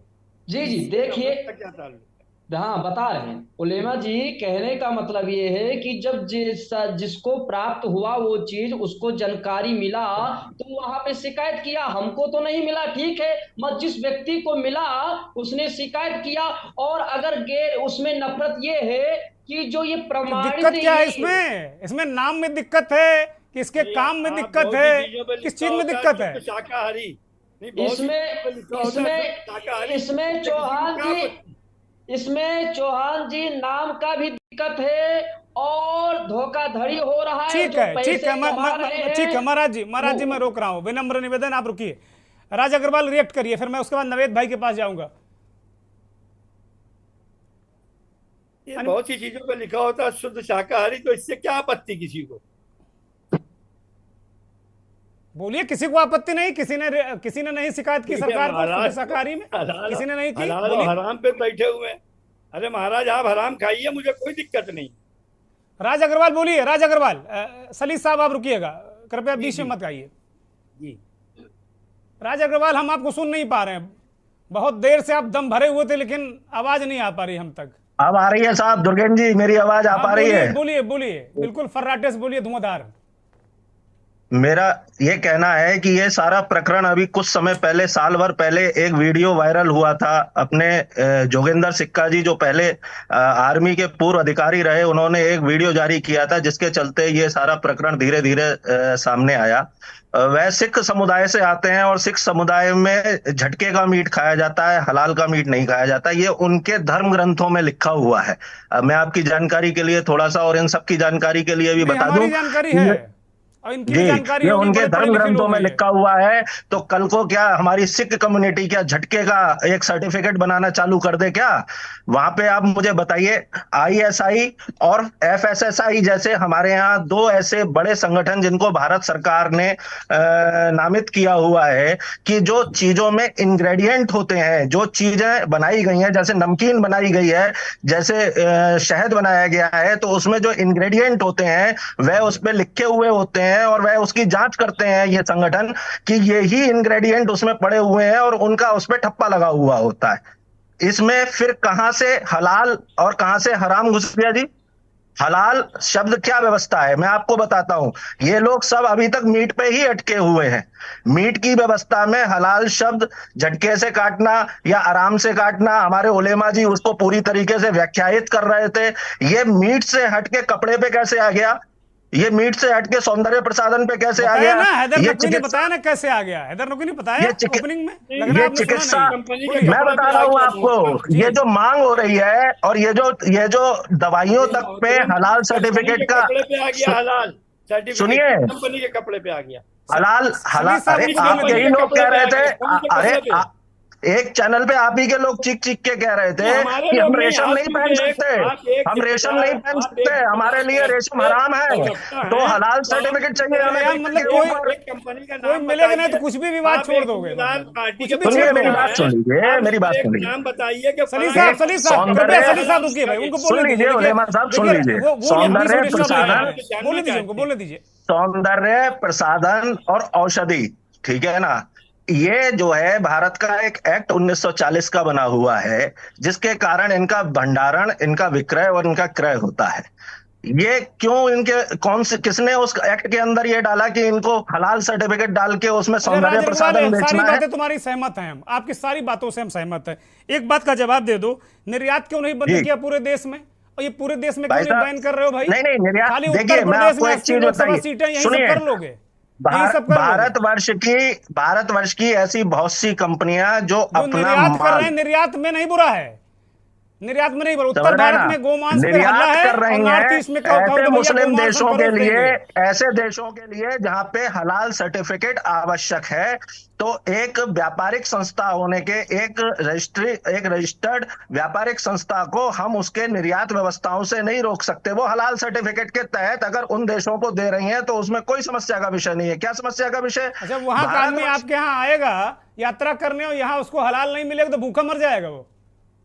जी जी, देखिए, नफरत का क्या ताल्लुक? हाँ बता रहे हैं उलेमा जी, कहने का मतलब ये है कि जब जिसको प्राप्त हुआ वो चीज, उसको जानकारी मिला, तो वहां पे शिकायत किया। हमको तो नहीं मिला, ठीक है, मगर जिस व्यक्ति को मिला उसने शिकायत किया। और अगर गैर उसमें नफरत ये है कि जो ये प्रमाणित दिक्कत क्या है इसमें नाम में दिक्कत है कि इसके काम में दिक्कत है? किस चीज में दिक्कत है? शाकाहारी इसमें चौहान जी नाम का भी दिक्कत है और धोखाधड़ी हो रहा है। ठीक है, ठीक है, ठीक है महाराज जी मैं रोक रहा हूं, विनम्र निवेदन, आप रुकिए। राज अग्रवाल रिएक्ट करिए, फिर मैं उसके बाद नवेद भाई के पास जाऊंगा। ये बहुत सी चीजों पे लिखा होता है शुद्ध शाकाहारी, तो इससे क्या आपत्ति किसी को? बोलिए, किसी को आपत्ति नहीं? किसी ने नहीं शिकायत की सरकार को शुद्ध शाकाहारी में? किसी ने नहीं की? हलाल और हराम पे बैठे हुए हैं। अरे महाराज, आप हराम खाइए, मुझे कोई दिक्कत नहीं। राज अग्रवाल बोलिए, राज अग्रवाल। सलीम साहब आप रुकिएगा, कृपया बीच में मत आइए। जी राज अग्रवाल, हम आपको सुन नहीं पा रहे हैं, बहुत देर से आप दम भरे हुए थे, लेकिन आवाज नहीं आ पा रही हम तक। अब आ रही है साहब? दुर्गेन जी, मेरी आवाज आ पा रही है? बोलिए बोलिए, बिल्कुल फर्राटे से बोलिए, धुआंधार। मेरा ये कहना है कि ये सारा प्रकरण अभी कुछ समय पहले, साल भर पहले एक वीडियो वायरल हुआ था। अपने जोगिंदर सिक्का जी, जो पहले आर्मी के पूर्व अधिकारी रहे, उन्होंने एक वीडियो जारी किया था, जिसके चलते ये सारा प्रकरण धीरे धीरे सामने आया। वह सिख समुदाय से आते हैं और सिख समुदाय में झटके का मीट खाया जाता है, हलाल का मीट नहीं खाया जाता। ये उनके धर्म ग्रंथों में लिखा हुआ है। मैं आपकी जानकारी के लिए थोड़ा सा, और इन सबकी जानकारी के लिए भी बता दूं, जानकारी है और इनकी जी, जानकारी ये उनके धर्म ग्रंथों में लिखा हुआ है। तो कल को क्या हमारी सिख कम्युनिटी क्या झटके का एक सर्टिफिकेट बनाना चालू कर दे क्या? वहां पे आप मुझे बताइए, ISI और FSSI जैसे हमारे यहाँ दो ऐसे बड़े संगठन, जिनको भारत सरकार ने नामित किया हुआ है कि जो चीजों में इंग्रेडिएंट होते हैं, जो चीजें बनाई गई हैं, जैसे नमकीन बनाई गई है, जैसे शहद बनाया गया है, तो उसमें जो इंग्रेडिएंट होते हैं वह उस पर लिखे हुए होते हैं और वह उसकी जांच करते हैं ये संगठन कि यही इंग्रेडिएंट उसमें पड़े हुए हैं, और उनका उस पर ठप्पा लगा हुआ होता है। इसमें फिर कहां से हलाल और कहां से हराम घुस गया जी? हलाल शब्द क्या व्यवस्था है, मैं आपको बताता हूं। ये लोग सब अभी तक मीट पे ही अटके हुए हैं। मीट की व्यवस्था में हलाल शब्द झटके से काटना या आराम से काटना, हमारे उलेमा जी उसको पूरी तरीके से व्याख्यायित कर रहे थे। ये मीट से हटके कपड़े पे कैसे आ गया? ये मीट से हटके सौंदर्य प्रसाधन पे कैसे आ गया? ये बताया ना कैसे आ गया? हैदर नकवी ने बताया ओपनिंग में। ये चिकित्सा, मैं बता रहा हूँ आपको, ये जो मांग हो रही है और ये जो दवाइयों तक पे हलाल सर्टिफिकेट का, सुनिए, कंपनी के कपड़े पे आ गया हलाल। अरे आप यही लोग कह रहे थे, अरे एक चैनल पे आप ही के लोग चीख चीख के कह रहे थे कि हम रेशम नहीं पहन सकते, हम रेशम नहीं पहन सकते, हमारे लिए रेशम हराम है, तो हलाल सर्टिफिकेट चाहिए हमें। मतलब कोई मिलेगा नहीं तो कुछ भी विवाद छोड़ दोगे? सुनिए, मेरी बात सुन लीजिए, मेरी बात सुन लीजिए। नाम बताइए कि सलीम साहब रुकिए भाई, उनको सुन लीजिए, उलेमा साहब सुन लीजिए। सौंदर्य प्रसाधन, बोलने दीजिए। सौंदर्य प्रसाधन और औषधि, ठीक है ना, ये जो है भारत का एक एक्ट 1940 का बना हुआ है, जिसके कारण इनका भंडारण, इनका विक्रय और इनका क्रय होता है। ये क्यों, इनके किसने उस एक्ट के अंदर ये डाला कि इनको हलाल सर्टिफिकेट डाल के उसमें सौंदर्य प्रसाधन बेचना है? सारी बातें तुम्हारी सहमत हैं हम, आपकी सारी बातों से हम सहमत हैं। एक बात का जवाब दे दो, निर्यात क्यों नहीं बंद किया पूरे देश में? और ये पूरे देश में क्यों नहीं बैन कर रहे हो भाई? नहीं, निर्यात, देखिए मैं आपको एक चीज बताइए, सुनिए, कर लोगे भारतवर्ष की ऐसी बहुत सी कंपनियां जो अपना निर्यात कर रहे हैं, निर्यात में नहीं बुरा है, निर्यात में नहीं बोल, उत्तर समझ रहे हैं भारत ना, में गोमांस पे हल्ला निर्यात है कर और रही नॉर्थ हैं ईस्ट में कहो कि ऐसे भैया मुस्लिम गोमांस हम देशों के परोस लिए, देंगे। ऐसे देशों के लिए जहां पे हलाल सर्टिफिकेट आवश्यक है। तो एक व्यापारिक संस्था होने के, एक रजिस्टर्ड व्यापारिक संस्था को हम उसके निर्यात व्यवस्थाओं से नहीं रोक सकते। वो हलाल सर्टिफिकेट के तहत अगर उन देशों को दे रही हैं तो उसमें कोई समस्या का विषय नहीं है। क्या समस्या का विषय? अच्छा, वहां का आदमी भारतवर्ष आपके यहाँ आएगा यात्रा करने और यहाँ उसको हलाल नहीं मिलेगा तो भूखा मर जाएगा, वो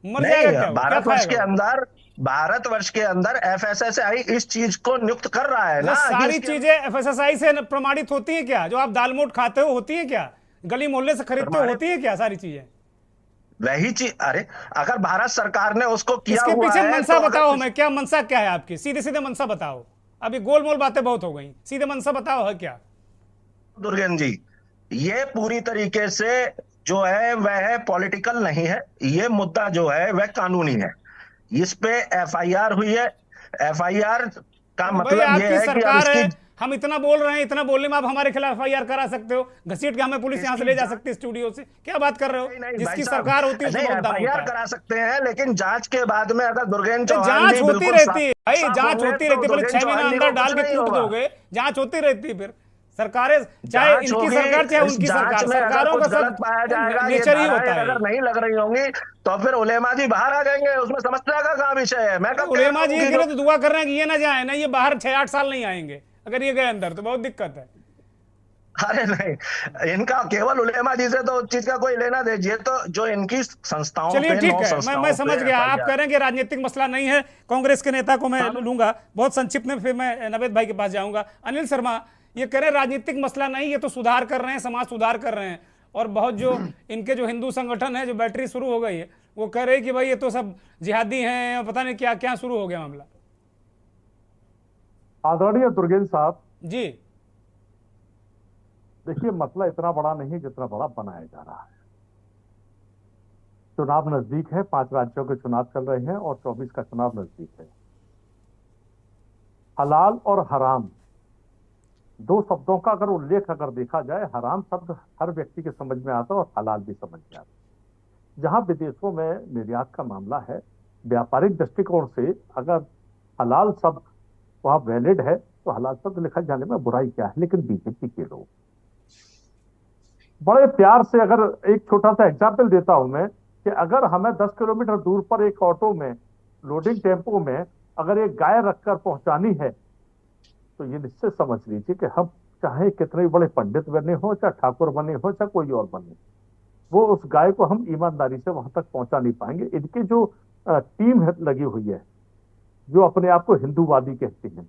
मर नहीं, जाएगा क्या, वो क्या खाएगा वो? भारतवर्ष के अंदर एफएसएसआई इस चीज को नियुक्त कर रहा है अच्छा, ना कि सारी इसके चीजें एफएसएसआई से प्रमाणित होती हैं क्या? जो आप दाल मोट खाते हो होती है क्या? गली मोहल्ले से खरीदते हो प्रमाणित होती है क्या सारी चीजें? वही चीज। अरे अगर भारत सरकार ने उसको किया इसके हुआ पीछे है मनसा तो बताओ अगर हमें, क्या मनसा क्या है आपकी? सीधे सीधे मनसा बताओ, अभी गोल मोल बातें बहुत हो गई, सीधे मनसा बताओ है क्या? दुर्गेन जी, ये पूरी तरीके से जो है वह पॉलिटिकल नहीं है। ये मुद्दा जो है वह कानूनी है। इस पे एफआईआर हुई है। एफआईआर का भाई मतलब ये आपकी है कि अब सरकार है, इसकी हम इतना बोल रहे हैं, इतना बोलने में आप हमारे खिलाफ एफआईआर करा सकते हो, घसीट के हमें पुलिस यहाँ से ले जा सकती है स्टूडियो से, क्या बात कर रहे हो? नहीं, नहीं, जिसकी भाई साहब, सरकार होती है नहीं, उसको मतदान एफआईआर होता है। करा सकते हैं, लेकिन जांच के बाद में अगर दुर्गेन चौहान जांच भी होती बिल्कुल रहती है भाई, साफ जांच होंगे होती तो रहती है, बोले दुर्गेन 6 महीना चौहान जी अंदर को डाल कुछ के नहीं कूट होगा। दोगे, जांच होती रहती है। फिर सरकारें, चाहे जांच इनकी होगी, सरकार चाहे इस उनकी जांच सरकार, में अगर सरकारों का कुछ गलत पाया जाएगा, सब ये नेचर ही धाराएं होता है। अगर नहीं लग रही होंगी तो फिर उलेमा जी बाहर आ जाएंगे, उसमें समस्या का कहाँ विषय है? मैं कब कह रहा उलेमा हूं जी कि के लिए तो दुआ कर रहे हैं कि ये ना जाए ना, ये बाहर 6-8 साल नहीं आएंगे, अगर ये गए अंदर तो बहुत दिक्कत है। अरे नहीं, इनका केवल उलेमा जी से तो उस चीज का कोई लेना दीजिए। तो जो इनकी संस्थाओं चलिए पे, ठीक 9 है, मैं संस्थाओं समझ पे गया, आप FIR कह रहे हैं कि राजनीतिक मसला नहीं है। कांग्रेस के नेता को मैं लूंगा बहुत संक्षिप्त में, फिर मैं नवेद भाई के पास जाऊंगा। अनिल शर्मा ये कह रहे हैं राजनीतिक मसला नहीं, ये तो सुधार कर रहे हैं, समाज सुधार कर रहे हैं, और बहुत जो इनके जो हिंदू संगठन है, जो बैटरी शुरू हो गई है, वो कह रहे हैं कि भाई ये तो सब जिहादी हैं, पता नहीं क्या क्या शुरू हो गया मामला। आदरणीय दुर्गेन साहब जी, देखिए, मसला इतना बड़ा नहीं है जितना बड़ा बनाया जा रहा है। चुनाव नजदीक है, 5 राज्यों के चुनाव चल रहे हैं और 24 का चुनाव नजदीक है। हलाल और हराम 2 शब्दों का अगर उल्लेख अगर देखा जाए, हराम शब्द हर व्यक्ति के समझ में आता है और हलाल भी समझ में आता है। जहां विदेशों में निर्यात का मामला है, व्यापारिक दृष्टिकोण से अगर हलाल शब्द वहां वैलिड है तो हलाल शब्द लिखा जाने में बुराई क्या है। लेकिन बीजेपी के लोग बड़े प्यार से, अगर एक छोटा सा एग्जाम्पल देता हूं मैं, कि अगर हमें 10 किलोमीटर दूर पर एक ऑटो में, लोडिंग टेम्पो में अगर एक गाय रखकर पहुंचानी है, तो ये निश्चित समझ लीजिए कि हम चाहे कितने बड़े पंडित बने हो, चाहे ठाकुर बने हो, चाहे कोई और बने, वो उस गाय को हम ईमानदारी से वहां तक पहुंचा नहीं पाएंगे। इनकी जो टीम है लगी हुई है, जो अपने आप को हिंदूवादी कहती है,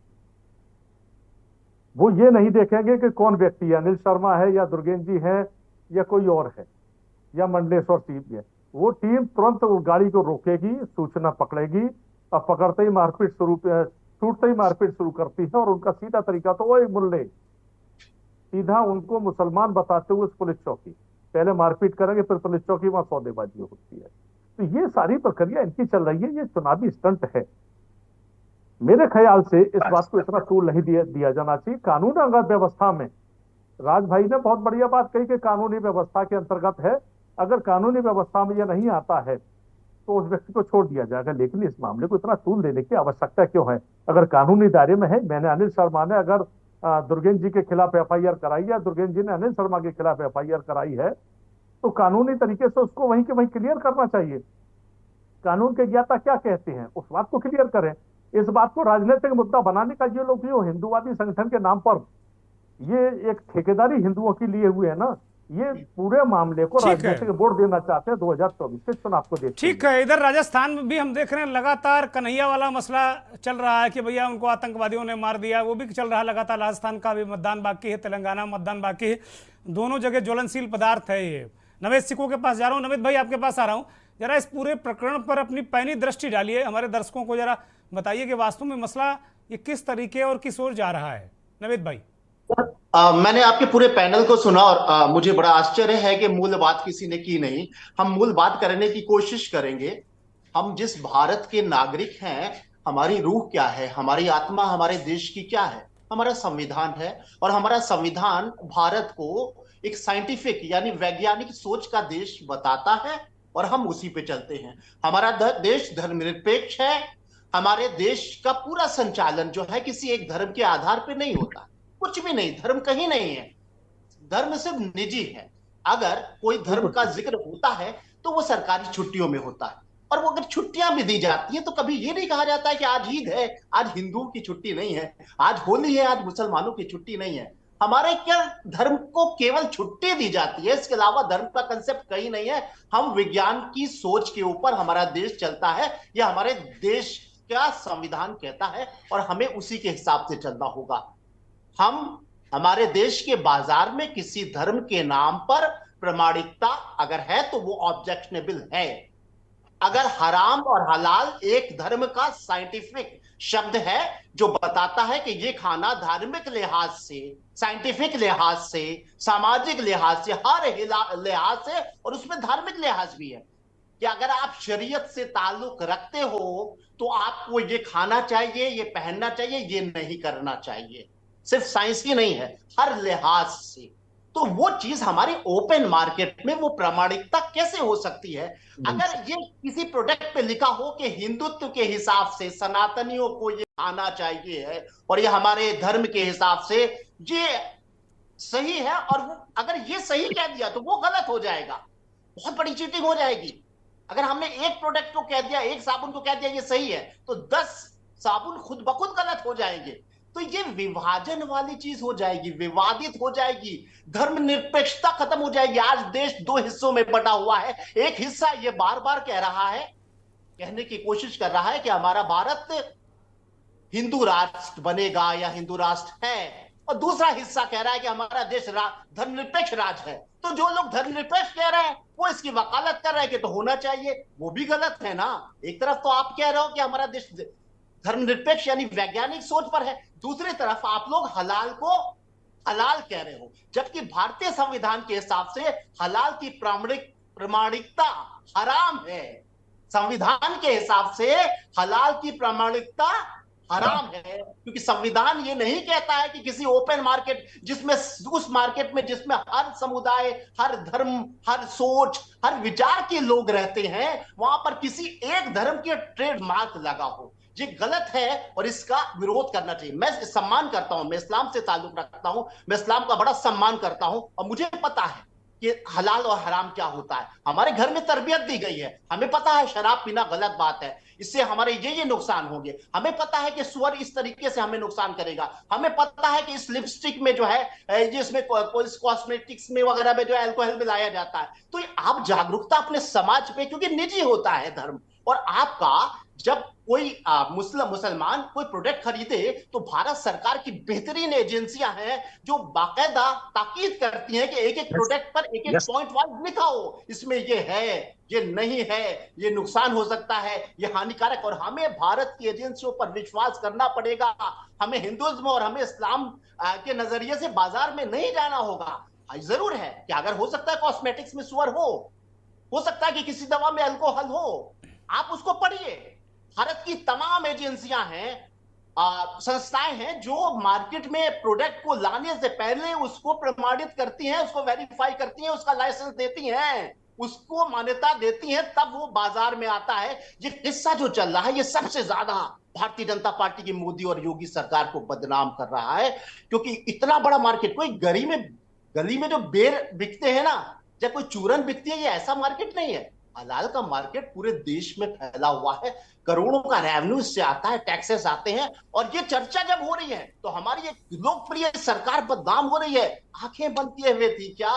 वो ये नहीं देखेंगे कि कौन व्यक्ति है, अनिल शर्मा है या दुर्गेन जी है या कोई और है या मंडलेश्वर टीम है। वो टीम तुरंत वो गाड़ी को रोकेगी, सूचना पकड़ेगी और पकड़ते ही मारपीट छूटते ही मारपीट शुरू करती है। और उनका सीधा तरीका तो वो एक मुल्ले सीधा उनको मुसलमान बताते हुए पुलिस चौकी, पहले मारपीट करेंगे फिर पुलिस चौकी, वहां सौदेबाजी होती है। तो ये सारी प्रक्रिया इनकी चल रही है, ये चुनावी स्टंट है। मेरे ख्याल से इस बात को इतना तूल नहीं दिया जाना चाहिए। कानून व्यवस्था में राज भाई ने बहुत बढ़िया बात कही कि कानूनी व्यवस्था के अंतर्गत है, अगर कानूनी व्यवस्था में यह नहीं आता है तो उस व्यक्ति को छोड़ दिया जाएगा। लेकिन इस मामले को इतना तूल देने की आवश्यकता क्यों है? अगर कानूनी दायरे में है, मैंने अनिल शर्मा ने अगर दुर्गेन जी के खिलाफ एफआईआर कराई है, दुर्गेन जी ने अनिल शर्मा के खिलाफ एफआईआर कराई है, तो कानूनी तरीके से उसको वहीं के वहीं क्लियर करना चाहिए। कानून के ज्ञाता क्या कहते हैं उस बात को क्लियर करें। इस बात को राजनीतिक मुद्दा बनाने का ये लोग जो हिंदूवादी संगठन के नाम पर ये एक ठेकेदारी हिंदुओं की लिए हुए है ना, ये पूरे मामले को राजनीतिक मोड़ देना चाहते हैं 2024 के चुनाव को देखते। ठीक है, इधर राजस्थान में भी हम देख रहे हैं लगातार कन्हैया वाला मसला चल रहा है कि भैया उनको आतंकवादियों ने मार दिया, वो भी चल रहा है लगातार। राजस्थान का भी मतदान बाकी है, तेलंगाना मतदान बाकी है, दोनों जगह ज्वलनशील पदार्थ है ये। नवेद सिक्कों के पास जा रहा हूँ, नवेद भाई आपके पास आ रहा हूँ, जरा इस पूरे प्रकरण पर अपनी पैनी दृष्टि डालिए, हमारे दर्शकों को जरा बताइए कि वास्तव में मसला ये किस तरीके और किस ओर जा रहा है। नवेद भाई, मैंने आपके पूरे पैनल को सुना और मुझे बड़ा आश्चर्य है कि मूल बात किसी ने की नहीं। हम मूल बात करने की कोशिश करेंगे। हम जिस भारत के नागरिक हैं, हमारी रूह क्या है, हमारी आत्मा हमारे देश की क्या है? हमारा संविधान है, और हमारा संविधान भारत को एक साइंटिफिक यानी वैज्ञानिक सोच का देश बताता है और हम उसी पे चलते हैं। हमारा देश धर्मनिरपेक्ष है। हमारे देश का पूरा संचालन जो है किसी एक धर्म के आधार पे नहीं होता, कुछ भी नहीं, धर्म कहीं नहीं है, धर्म सिर्फ निजी है। अगर कोई धर्म का जिक्र होता है तो वो सरकारी छुट्टियों में होता है, और वो अगर छुट्टियां भी दी जाती है तो कभी ये नहीं कहा जाता है कि आज ईद है, आज हिंदुओं की छुट्टी नहीं है, आज होली है, आज मुसलमानों की छुट्टी नहीं है। हमारे क्या धर्म को केवल छुट्टी दी जाती है, इसके अलावा धर्म का कंसेप्ट कहीं नहीं है। हम विज्ञान की सोच के ऊपर हमारा देश चलता है, यह हमारे देश का संविधान कहता है, और हमें उसी के हिसाब से चलना होगा। हम हमारे देश के बाजार में किसी धर्म के नाम पर प्रामाणिकता अगर है तो वो ऑब्जेक्शनेबल है। अगर हराम और हलाल एक धर्म का साइंटिफिक शब्द है जो बताता है कि ये खाना धार्मिक लिहाज से, साइंटिफिक लिहाज से, सामाजिक लिहाज से, हर लिहाज से, और उसमें धार्मिक लिहाज भी है कि अगर आप शरीयत से ताल्लुक रखते हो तो आपको ये खाना चाहिए, ये पहनना चाहिए, ये नहीं करना चाहिए। सिर्फ साइंस ही नहीं है, हर लिहाज से। तो वो चीज हमारी ओपन मार्केट में वो प्रामाणिकता कैसे हो सकती है? अगर ये किसी प्रोडक्ट पे लिखा हो कि हिंदुत्व के हिसाब से सनातनियों को ये खाना चाहिए है और ये हमारे धर्म के हिसाब से ये सही है, और वो अगर ये सही कह दिया तो वो गलत हो जाएगा, बहुत बड़ी चीटिंग हो जाएगी। अगर हमने एक प्रोडक्ट को कह दिया, एक साबुन को कह दिया ये सही है, तो 10 साबुन खुद ब खुद गलत हो जाएंगे। तो ये विभाजन वाली चीज हो जाएगी, विवादित हो जाएगी, धर्मनिरपेक्षता खत्म हो जाएगी। आज देश 2 हिस्सों में बटा हुआ है। एक हिस्सा ये बार बार कह रहा है, कहने की कोशिश कर रहा है कि हमारा भारत हिंदू राष्ट्र बनेगा या हिंदू राष्ट्र है, और दूसरा हिस्सा कह रहा है कि हमारा देश धर्मनिरपेक्ष राज्य है। तो जो लोग धर्मनिरपेक्ष कह रहे हैं वो इसकी वकालत कर रहे हैं कि तो होना चाहिए, वो भी गलत है ना। एक तरफ तो आप कह रहे हो कि हमारा देश धर्मनिरपेक्ष यानी वैज्ञानिक सोच पर है, दूसरी तरफ आप लोग हलाल को हलाल कह रहे हो, जबकि भारतीय संविधान के हिसाब से हलाल की प्रामाणिकता हराम है। संविधान के हिसाब से हलाल की प्रामाणिकता हराम है, क्योंकि संविधान ये नहीं कहता है कि किसी ओपन मार्केट जिसमें उस मार्केट में जिसमें हर समुदाय, हर धर्म, हर सोच, हर विचार के लोग रहते हैं, वहां पर किसी एक धर्म के ट्रेडमार्क लगा हो। ये गलत है और इसका विरोध करना चाहिए। मैं सम्मान करता हूं, मैं इस्लाम से ताल्लुक रखता हूं, मैं इस्लाम का बड़ा सम्मान करता हूं, और मुझे पता है कि हलाल और हराम क्या होता है। हमारे घर में तरबियत दी गई है, हमें पता है शराब पीना गलत बात है, इससे हमारे ये नुकसान होंगे। हमें पता है कि सुअर इस तरीके से हमें नुकसान करेगा, हमें पता है कि इस लिपस्टिक में जो है, जिसमें कॉस्मेटिक्स में वगैरह में जो है अल्कोहल मिलाया जाता है। तो आप जागरूकता अपने समाज पे, क्योंकि निजी होता है धर्म, और आपका जब कोई मुसलमान कोई प्रोडक्ट खरीदे तो भारत सरकार की बेहतरीन एजेंसियां हैं जो बाकायदा ताकीद करती हैं कि एक एक प्रोडक्ट पर एक एक पॉइंट वाइज लिखा हो, इसमें ये है, ये नहीं है, ये नुकसान हो सकता है, ये हानिकारक। और हमें भारत की एजेंसियों पर विश्वास करना पड़ेगा। हमें हिंदुइज्म और हमें इस्लाम के नजरिए से बाजार में नहीं जाना होगा। जरूर है कि अगर हो सकता है कॉस्मेटिक्स में सुअर हो सकता है कि किसी दवा में अल्कोहल हो, आप उसको पढ़िए। भारत की तमाम एजेंसियां हैं, संस्थाएं हैं जो मार्केट में प्रोडक्ट को लाने से पहले उसको प्रमाणित करती हैं, उसको वेरीफाई करती हैं, उसका लाइसेंस देती हैं, उसको मान्यता देती हैं, तब वो बाजार में आता है। ये किस्सा जो चल रहा है ये सबसे ज्यादा भारतीय जनता पार्टी की मोदी और योगी सरकार को बदनाम कर रहा है, क्योंकि इतना बड़ा मार्केट, कोई गली में जो बेर बिकते हैं ना, या कोई चूरन बिकती है, ये ऐसा मार्केट नहीं है। हलाल का मार्केट पूरे देश में फैला हुआ है, करोड़ों का रेवेन्यू इससे आता है, टैक्सेस आते हैं, और ये चर्चा जब हो रही है तो हमारी एक लोकप्रिय सरकार बदनाम हो रही है। आंखें बंद किए हुए थी क्या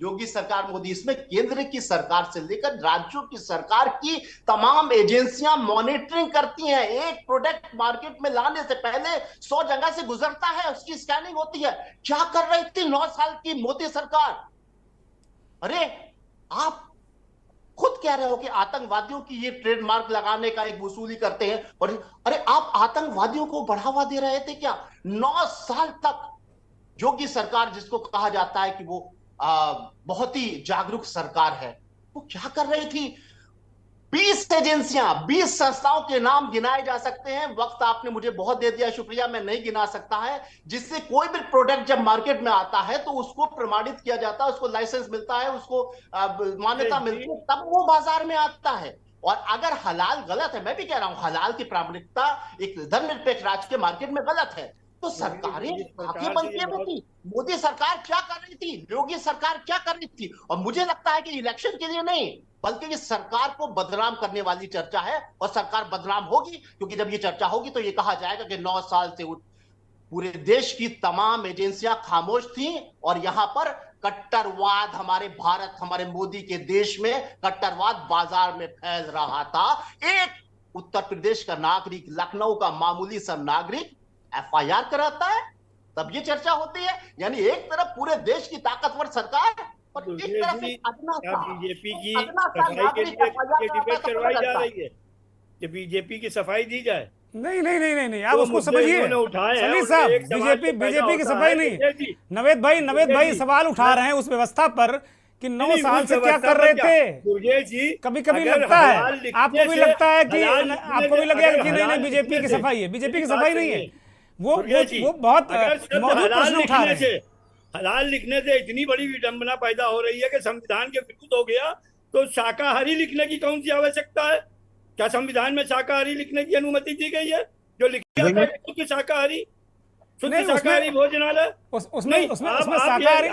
योगी सरकार, मोदी? इसमें केंद्र की सरकार से लेकर राज्यों की सरकार की तमाम एजेंसियां मॉनिटरिंग करती हैं। एक प्रोडक्ट मार्केट में लाने से पहले 100 जगह से गुजरता है, उसकी स्कैनिंग होती है। क्या कर रही थी 9 साल की मोदी सरकार? अरे आप खुद कह रहे हो कि आतंकवादियों की ये ट्रेडमार्क लगाने का एक वसूली करते हैं, और अरे आप आतंकवादियों को बढ़ावा दे रहे थे क्या 9 साल तक? योगी सरकार, जिसको कहा जाता है कि वो बहुत ही जागरूक सरकार है, वो क्या कर रही थी? 20 एजेंसियां, 20 संस्थाओं के नाम गिनाए जा सकते हैं। वक्त आपने मुझे बहुत दे दिया, शुक्रिया, मैं नहीं गिना सकता है, जिससे कोई भी प्रोडक्ट जब मार्केट में आता है तो उसको प्रमाणित किया जाता है, उसको लाइसेंस मिलता है, उसको मान्यता मिलती है, तब वो बाजार में आता है। और अगर हलाल गलत है, मैं भी कह रहा हूं हलाल की प्रामाणिकता एक धर्मनिरपेक्ष राष्ट्र के मार्केट में गलत है, तो सरकारें आंखें बंद किए हुए थी। मोदी सरकार क्या कर रही थी, योगी सरकार क्या कर रही थी? और मुझे लगता है कि इलेक्शन के लिए नहीं, बल्कि ये सरकार को बदनाम करने वाली चर्चा है, और सरकार बदनाम होगी, क्योंकि जब ये चर्चा होगी तो ये कहा जाएगा कि 9 साल से पूरे देश की तमाम एजेंसियां खामोश थी, और यहां पर कट्टरवाद, हमारे भारत, हमारे मोदी के देश में कट्टरवाद बाजार में फैल रहा था। एक उत्तर प्रदेश का नागरिक, लखनऊ का मामूली सा नागरिक FIR कराता है, तब ये चर्चा होती है। यानी एक तरफ पूरे देश की ताकतवर सरकार और एक तरफ बीजेपी की सफाई के लिए डिबेट करवाई जा रही है कि बीजेपी की सफाई दी जाए। नहीं नहीं नहीं नहीं नहीं, आप उसको समझिए सलीम साहब, बीजेपी की सफाई नहीं। नवेद भाई सवाल उठा रहे हैं उस व्यवस्था पर कि 9 साल से क्या कर रहे थे। कभी कभी लगता है, आपको भी लगता है कि आपको भी लगेगा कि नहीं बीजेपी की सफाई है, बीजेपी की सफाई नहीं है। वो बहुत मौजूद प्रश्न उठा रहे हैं। हलाल लिखने से इतनी बड़ी विडंबना पैदा हो रही है कि संविधान के विरुद्ध हो गया, तो शाकाहारी लिखने की कौन सी आवश्यकता है? क्या संविधान में शाकाहारी लिखने की अनुमति दी गई है? जो लिखा जाता है शुद्ध शाकाहारी, शुद्ध शाकाहारी भोजनालय, उसमें शाकाहारी,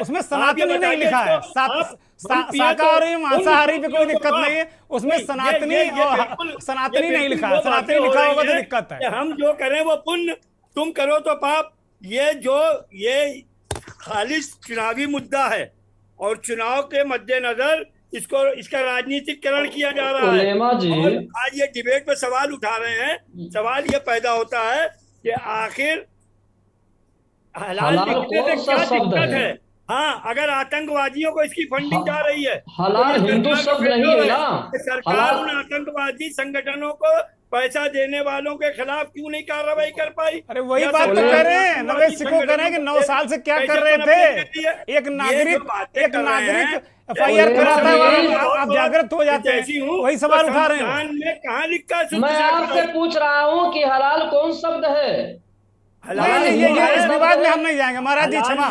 उसमें सनातनी नहीं लिखा है। शाकाहारी मांसाहारी पे कोई दिक्कत नहीं है, उसमें सनातनी नहीं लिखा है। सनातनी लिखा होगा तो दिक्कत है। हम जो करें वो पुण्य, तुम करो तो पाप। ये खालिश चुनावी मुद्दा है, और चुनाव के मद्देनजर इसका राजनीतिकरण किया जा रहा है। और आज ये डिबेट पे सवाल उठा रहे हैं। सवाल ये पैदा होता है कि आखिर हलाल लिखने से क्या दिक्कत है? हाँ, अगर आतंकवादियों को इसकी फंडिंग जा रही है, हलाल हिंदू शब्द नहीं है ना। सरकार उन आतंकवादी संगठनों को पैसा देने वालों के खिलाफ क्यों नहीं कार्रवाई कर पाई? अरे वही बात तो कह रहे हैं, नवेद सिखो कह रहे हैं कि 9 साल से क्या कर रहे थे। एक नागरिक FIR कराता है, आप जागृत हो जाते हैं, वही सवाल उठा रहे हैं। कहाँ लिखा? मैं आपसे पूछ रहा हूँ कि हलाल कौन शब्द है? इस विवाद में हम नहीं जाएंगे महाराज जी, क्षमा।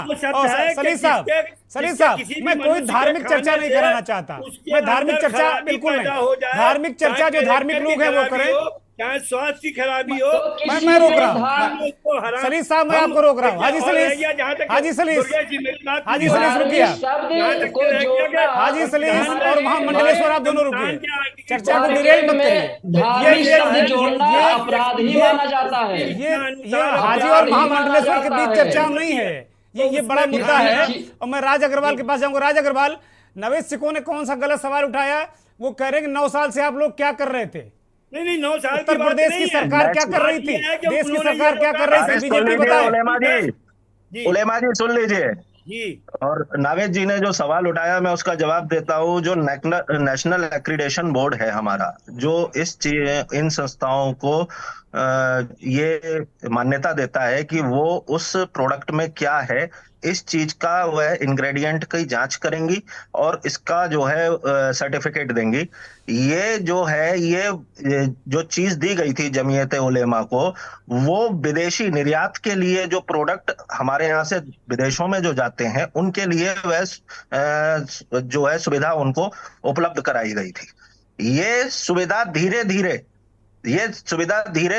सलीम साहब, मैं कोई धार्मिक चर्चा नहीं कराना चाहता। मैं धार्मिक चर्चा बिल्कुल नहीं, धार्मिक चर्चा जो धार्मिक लोग हैं वो करें। चाहे स्वास्थ्य की खराबी हो, मैं रोक रहा हूँ सलीम साहब, मैं आपको रोक रहा हूँ। हाजी सलीम रुकिए, हाजी सलीम और महामंडलेश्वर आप दोनों रुकिए, चर्चा को डिरेल मत करिए। ये हाजी और महामंडलेश्वर के बीच चर्चा नहीं है, ये बड़ा मुद्दा है। और मैं राज अग्रवाल के पास जाऊंगा। राज अग्रवाल, नवेद सिखो ने कौन सा गलत सवाल उठाया? वो कह रहे हैं कि 9 साल से आप लोग क्या कर रहे थे? नहीं 9 साल उत्तर प्रदेश की सरकार क्या कर रही थी? देश की सरकार क्या कर रही थी? बीजेपी बताए। उलेमा जी सुन लीजिए जी। और नावेद जी ने जो सवाल उठाया मैं उसका जवाब देता हूँ। जो नेशनल एक्रीडेशन बोर्ड है हमारा, जो इन संस्थाओं को ये मान्यता देता है कि वो उस प्रोडक्ट में क्या है, इस चीज का वह इंग्रेडिएंट की जांच करेंगी और इसका जो है सर्टिफिकेट देंगी। ये जो है, ये जो चीज दी गई थी जमीयत उलेमा को, वो विदेशी निर्यात के लिए जो प्रोडक्ट हमारे यहाँ से विदेशों में जो जाते हैं उनके लिए वह जो है सुविधा उनको उपलब्ध कराई गई थी। ये सुविधा धीरे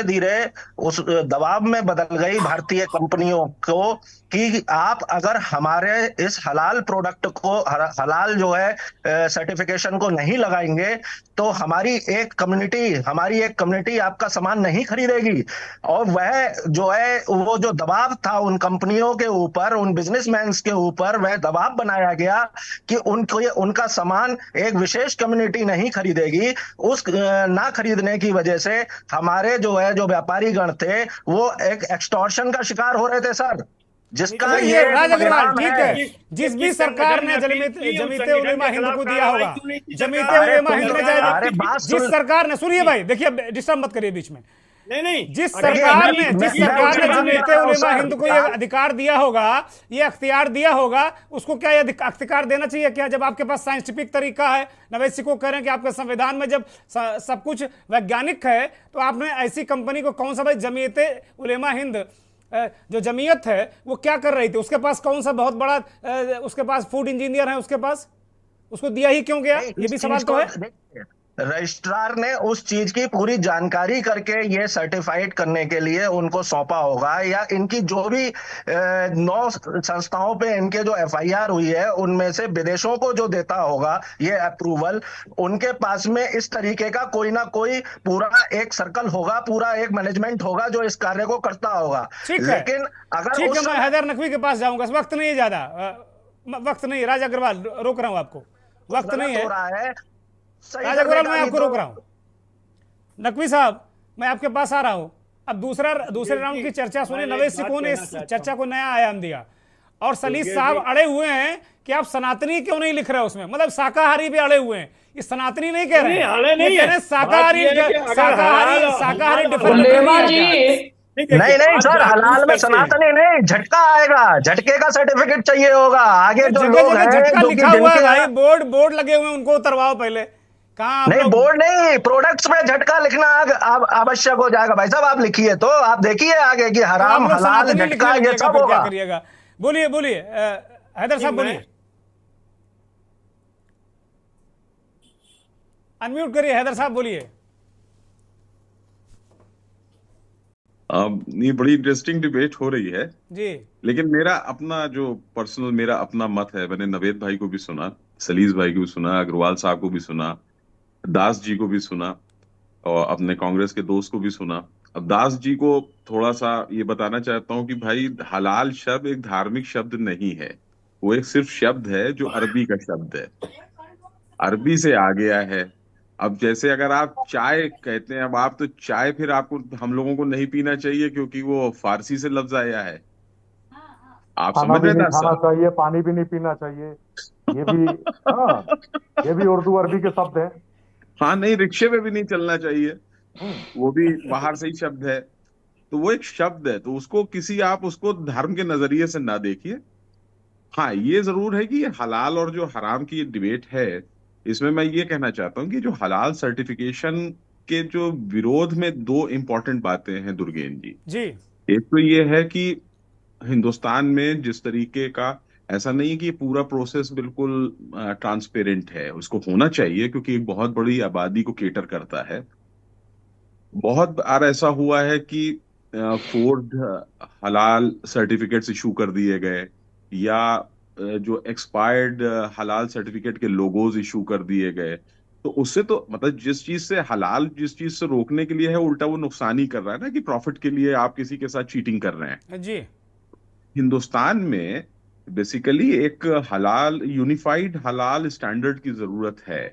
धीरे उस दबाव में बदल गई भारतीय कंपनियों को कि आप अगर हमारे इस हलाल प्रोडक्ट को, हलाल जो है सर्टिफिकेशन को नहीं लगाएंगे तो हमारी एक कम्युनिटी आपका सामान नहीं खरीदेगी। और वह जो है, वो जो दबाव था उन कंपनियों के ऊपर, उन बिजनेसमैन के ऊपर, वह दबाव बनाया गया कि उनका सामान एक विशेष कम्युनिटी नहीं खरीदेगी। उस ना खरीदने की वजह से हमारे जो व्यापारी गण थे वो एक एक्सटॉर्शन का शिकार हो रहे थे सर, जिसका ये राज अग्रवाल ठीक है। जिस भी सरकार ने जमीयत उलेमा हिंद को दिया होगा, जमीयत उलेमा हिंद ने जिस सरकार ने, सुनिए भाई, देखिए डिस्टर्ब मत करिए बीच में, नहीं जिस अगर सरकार ने मैं- जिस मैं- सरकार ने मैं- जमीयत मैं- उलेमा सर, हिंद को ये अधिकार दिया होगा, ये अख्तियार दिया होगा, उसको क्या ये अख्तियार देना चाहिए क्या? जब आपके पास साइंटिफिक तरीका है, नवेद सिको कह रहे हैं कि आपके संविधान में जब सब कुछ वैज्ञानिक है, तो आपने ऐसी कंपनी को कौन सा, भाई जमीयत उलेमा हिंद जो जमीयत है वो क्या कर रही थी? उसके पास कौन सा बहुत बड़ा उसके पास फूड इंजीनियर है, उसके पास उसको दिया ही क्यों गया? ये भी सवाल तो है। रजिस्ट्रार ने उस चीज की पूरी जानकारी करके ये सर्टिफाइड करने के लिए उनको सौंपा होगा, या इनकी जो भी 9 संस्थाओं पे इनके जो एफआईआर हुई है उनमें से विदेशों को जो देता होगा ये अप्रूवल, उनके पास में इस तरीके का कोई ना कोई पूरा एक सर्कल होगा, पूरा एक मैनेजमेंट होगा जो इस कार्य को करता होगा। ठीक है, लेकिन अगर ठीक है, उस मैं हैदर नकवी के पास जाऊंगा, वक्त नहीं है ज्यादा, वक्त नहीं है। राज अग्रवाल, रोक रहा हूं आपको, वक्त नहीं है। हो रहा है राज अग्रवाल, मैं आपको रोक रहा हूं। नकवी साहब, मैं आपके पास आ रहा हूं। अब दूसरे राउंड की चर्चा सुनिए। नवेद सिको ने इस चर्चा को नया आयाम दिया, और सलीस साहब अड़े हुए हैं कि आप सनातनी क्यों नहीं लिख रहे हो उसमें, मतलब शाकाहारी भी अड़े हुए हैं। ये सनातनी नहीं कह रहे हैं, नहीं कह रहे हैं शाकाहारी, उलेमा जी नहीं सर, हलाल में सनातनी नहीं, झटका आएगा, झटके का सर्टिफिकेट चाहिए होगा। आगे जो लोग हैं झटका जो कि लिखा हुआ है जिनके भाई, बोर्ड लगे हुए हैं, उनको उतरवाओ पहले। कहाँ नहीं, बोर्ड नहीं, प्रोडक्ट्स में झटका लिखना आवश्यक हो जाएगा। भाई साहब आप लिखिए, तो आप देखिए आगे कि हराम हलाल झटका ये सब होगा। करिएगा। बोलिए हैदर साहब, बोलिए, अनम्यूट करिए हैदर साहब, बोलिए। ये बड़ी इंटरेस्टिंग डिबेट हो रही है जी, लेकिन मेरा अपना मत है। मैंने नवेद भाई को भी सुना, सलीस भाई को भी सुना, अग्रवाल साहब को भी सुना, दास जी को भी सुना, और अपने कांग्रेस के दोस्त को भी सुना। अब दास जी को थोड़ा सा ये बताना चाहता हूँ कि भाई हलाल शब्द एक धार्मिक शब्द नहीं है, वो एक सिर्फ शब्द है जो अरबी का शब्द है, अरबी से आ गया है। अब जैसे अगर आप चाय कहते हैं, अब आप तो चाय फिर आपको हम लोगों को नहीं पीना चाहिए क्योंकि वो फारसी से लफ्ज आया है। आप खाना समझ भी रहे नहीं हैं खाना साहब? चाहिए, पानी भी नहीं पीना चाहिए, ये भी हाँ, ये भी उर्दू अरबी के शब्द हैं। हाँ, नहीं, रिक्शे में भी नहीं चलना चाहिए, वो भी बाहर से ही शब्द है। तो वो एक शब्द है, तो उसको आप उसको धर्म के नजरिए से ना देखिए। हाँ, ये जरूर है कि ये हलाल और जो हराम की डिबेट है, इसमें मैं ये कहना चाहता हूँ कि जो हलाल सर्टिफिकेशन के जो विरोध में 2 इंपॉर्टेंट बातें हैं दुर्गेन जी। जी, एक तो ये है कि हिंदुस्तान में जिस तरीके का, ऐसा नहीं है कि ये पूरा प्रोसेस बिल्कुल ट्रांसपेरेंट है, उसको होना चाहिए क्योंकि एक बहुत बड़ी आबादी को केटर करता है। बहुत बार ऐसा हुआ है कि फोर्ड हलाल सर्टिफिकेट्स इशू कर दिए गए, या जो एक्सपायर्ड हलाल सर्टिफिकेट के लोगोज इशू कर दिए गए। तो उससे तो मतलब जिस चीज से रोकने के लिए है, उल्टा वो नुकसान ही कर रहा है ना, कि प्रॉफिट के लिए आप किसी के साथ चीटिंग कर रहे हैं। जी, हिंदुस्तान में बेसिकली एक यूनिफाइड हलाल स्टैंडर्ड की जरूरत है,